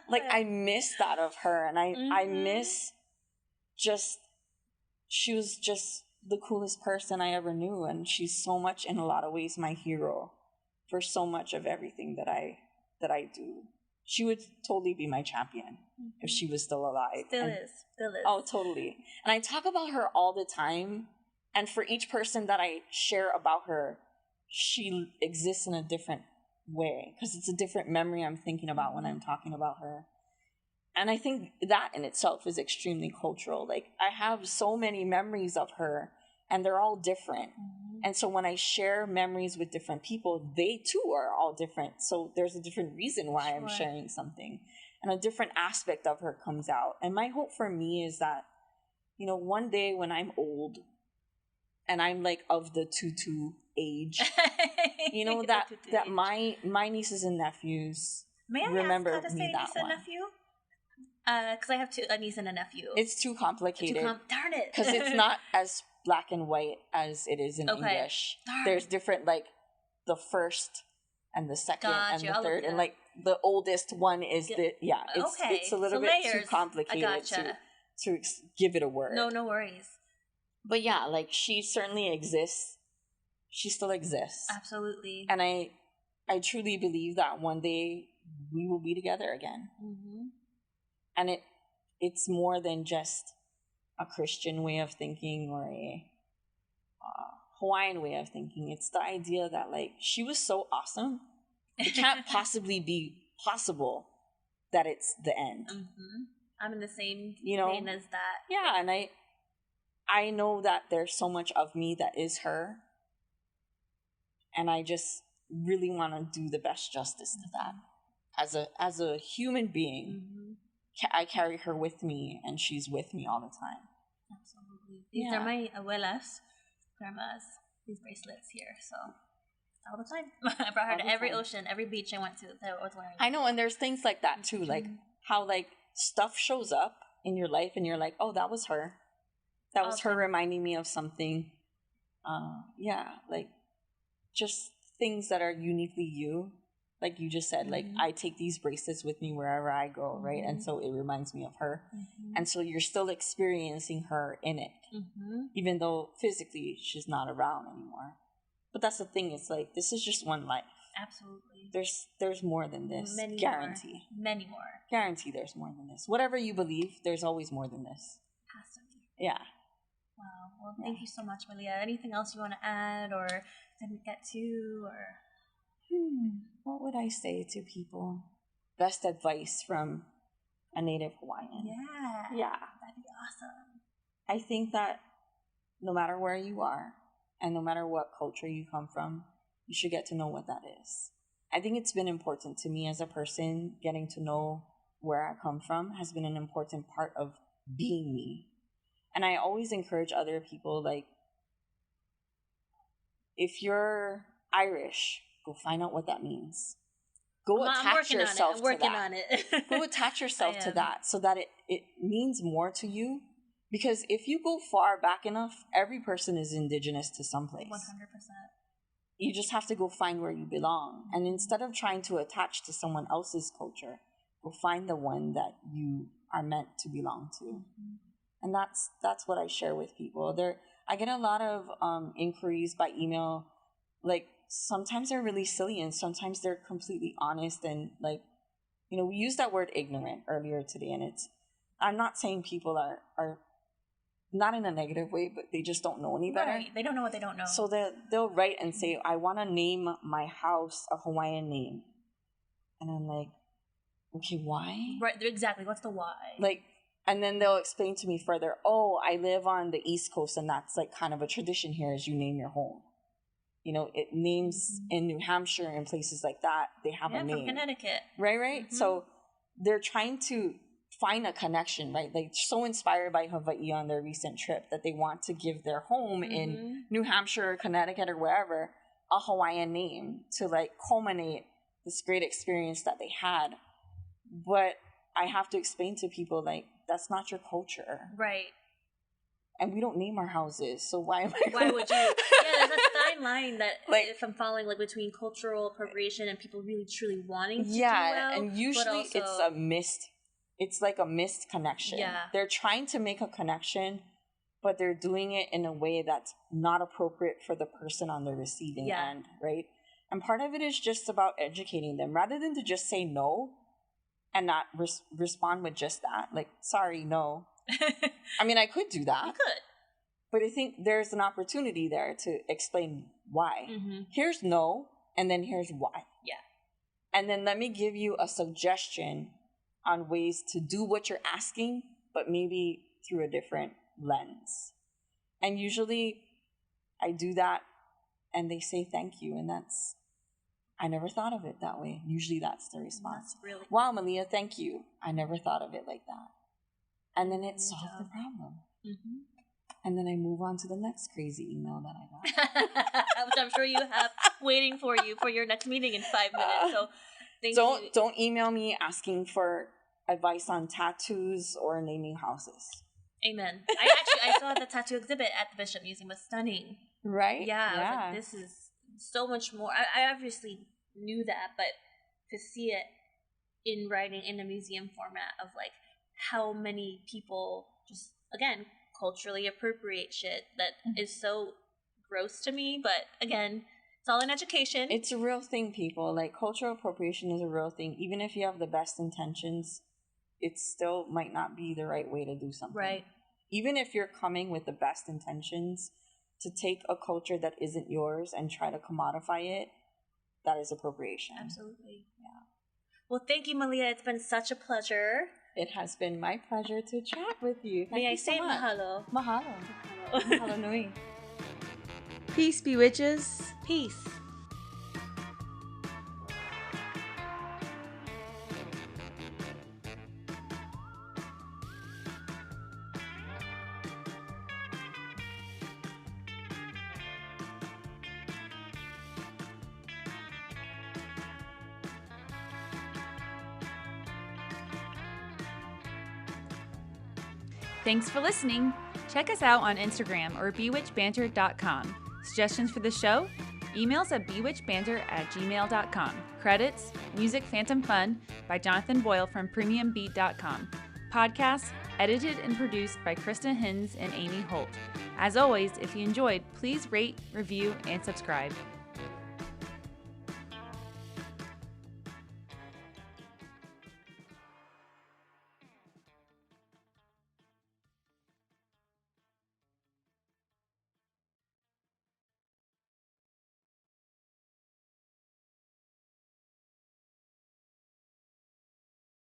like, I miss that of her, and I miss just, she was just the coolest person I ever knew, and she's so much, in a lot of ways, my hero for so much of everything that I do. She would totally be my champion if she was still alive. Still is. Oh, totally. And I talk about her all the time, and for each person that I share about her, she exists in a different way, because it's a different memory I'm thinking about when I'm talking about her. And I think that in itself is extremely cultural. Like, I have so many memories of her, and they're all different. Mm-hmm. And so when I share memories with different people, they too are all different. So there's a different reason why I'm sharing something, and a different aspect of her comes out. And my hope for me is that, you know, one day when I'm old and I'm like of the tutu age, you know, that my nieces and nephews remember how to say me that niece and one. nephew? Because I have a niece and a nephew. It's too complicated. Darn it. Because it's not as black and white as it is in English. Darn. There's different, like, the first and the second and the third. And, like, the oldest one is it's a little bit too complicated to give it a word. No worries. But yeah, like, she certainly exists. She still exists. Absolutely. And I truly believe that one day we will be together again. Mm-hmm. And it's more than just a Christian way of thinking or a Hawaiian way of thinking. It's the idea that, like, she was so awesome. It can't possibly be possible that it's the end. Mm-hmm. I'm in the same vein as that. Yeah, and I know that there's so much of me that is her. And I just really want to do the best justice to that. As a human being, I carry her with me, and she's with me all the time. Absolutely. These are my abuelas, grandmas, these bracelets here, so all the time. I brought her to every ocean, every beach I went to that I was wearing. I know, and there's things like that too, like how, like, stuff shows up in your life, and you're like, oh, that was her. That was her reminding me of something. Like, just things that are uniquely you. Like you just said, like, I take these bracelets with me wherever I go, right? And so it reminds me of her. And so you're still experiencing her in it, even though physically she's not around anymore. But that's the thing. It's like, this is just one life. Absolutely. There's more than this. Guarantee. Many more. Guarantee there's more than this. Whatever you believe, there's always more than this. Has to be. Yeah. Wow. Well, thank you so much, Malia. Anything else you want to add or didn't get to, or... What would I say to people? Best advice from a Native Hawaiian. Yeah. That'd be awesome. I think that no matter where you are and no matter what culture you come from, you should get to know what that is. I think it's been important to me as a person. Getting to know where I come from has been an important part of being me. And I always encourage other people, like, if you're Irish, go find out what that means. Go attach yourself to that. I'm working on it. Go attach yourself to that so that it means more to you. Because if you go far back enough, every person is indigenous to some place. 100%. You just have to go find where you belong. And instead of trying to attach to someone else's culture, go find the one that you are meant to belong to. And that's what I share with people. I get a lot of inquiries by email. Like, sometimes they're really silly and sometimes they're completely honest. And, like, you know, we used that word ignorant earlier today, and I'm not saying people are not in a negative way, but they just don't know any better. Right. They don't know what they don't know. So they'll write and say, I want to name my house a Hawaiian name. And I'm like, okay, why? Right. Exactly. What's the why? Like, and then they'll explain to me further, oh, I live on the East Coast, and that's like kind of a tradition here is you name your home. You know, it names in New Hampshire and places like that, they have a name. From Connecticut. Right? Mm-hmm. So they're trying to find a connection, right? Like, so inspired by Hawaii on their recent trip that they want to give their home in New Hampshire or Connecticut or wherever a Hawaiian name to like culminate this great experience that they had. But I have to explain to people, like, that's not your culture. Right. And we don't name our houses, so why am I Why would you? Yeah, there's a fine line that like, if I'm following, like, between cultural appropriation and people really truly wanting to do well. and usually it's like a missed connection. Yeah. They're trying to make a connection, but they're doing it in a way that's not appropriate for the person on the receiving end, right? And part of it is just about educating them, rather than to just say no and not respond with just that, like, sorry, no. I mean, I could do that. You could. But I think there's an opportunity there to explain why. Mm-hmm. Here's no, and then here's why. Yeah. And then let me give you a suggestion on ways to do what you're asking, but maybe through a different lens. And usually I do that and they say thank you. And I never thought of it that way. Usually that's the response. That's really wow, Malia, thank you. I never thought of it like that. And then it solved the problem. Mm-hmm. And then I move on to the next crazy email that I got. Which I'm sure you have waiting for you for your next meeting in 5 minutes. So don't email me asking for advice on tattoos or naming houses. Amen. I saw the tattoo exhibit at the Bishop Museum. It was stunning. Right? Yeah. I was like, this is so much more. I obviously knew that, but to see it in writing in a museum format of like how many people just, again, culturally appropriate shit that is so gross to me. But again, it's all in education. It's a real thing, people. Like, cultural appropriation is a real thing. Even if you have the best intentions, it still might not be the right way to do something. Right. Even if you're coming with the best intentions, to take a culture that isn't yours and try to commodify it, that is appropriation. Absolutely. Yeah. Well, thank you, Malia. It's been such a pleasure. It has been my pleasure to chat with you. May I say mahalo? Mahalo. Mahalo nui. Peace be witches. Peace. Thanks for listening. Check us out on Instagram or bewitchbanter.com. Suggestions for the show? Emails at bewitchbanter@gmail.com. Credits, Music Phantom Fun by Jonathan Boyle from premiumbeat.com. Podcast, edited and produced by Krista Hins and Amy Holt. As always, if you enjoyed, please rate, review, and subscribe.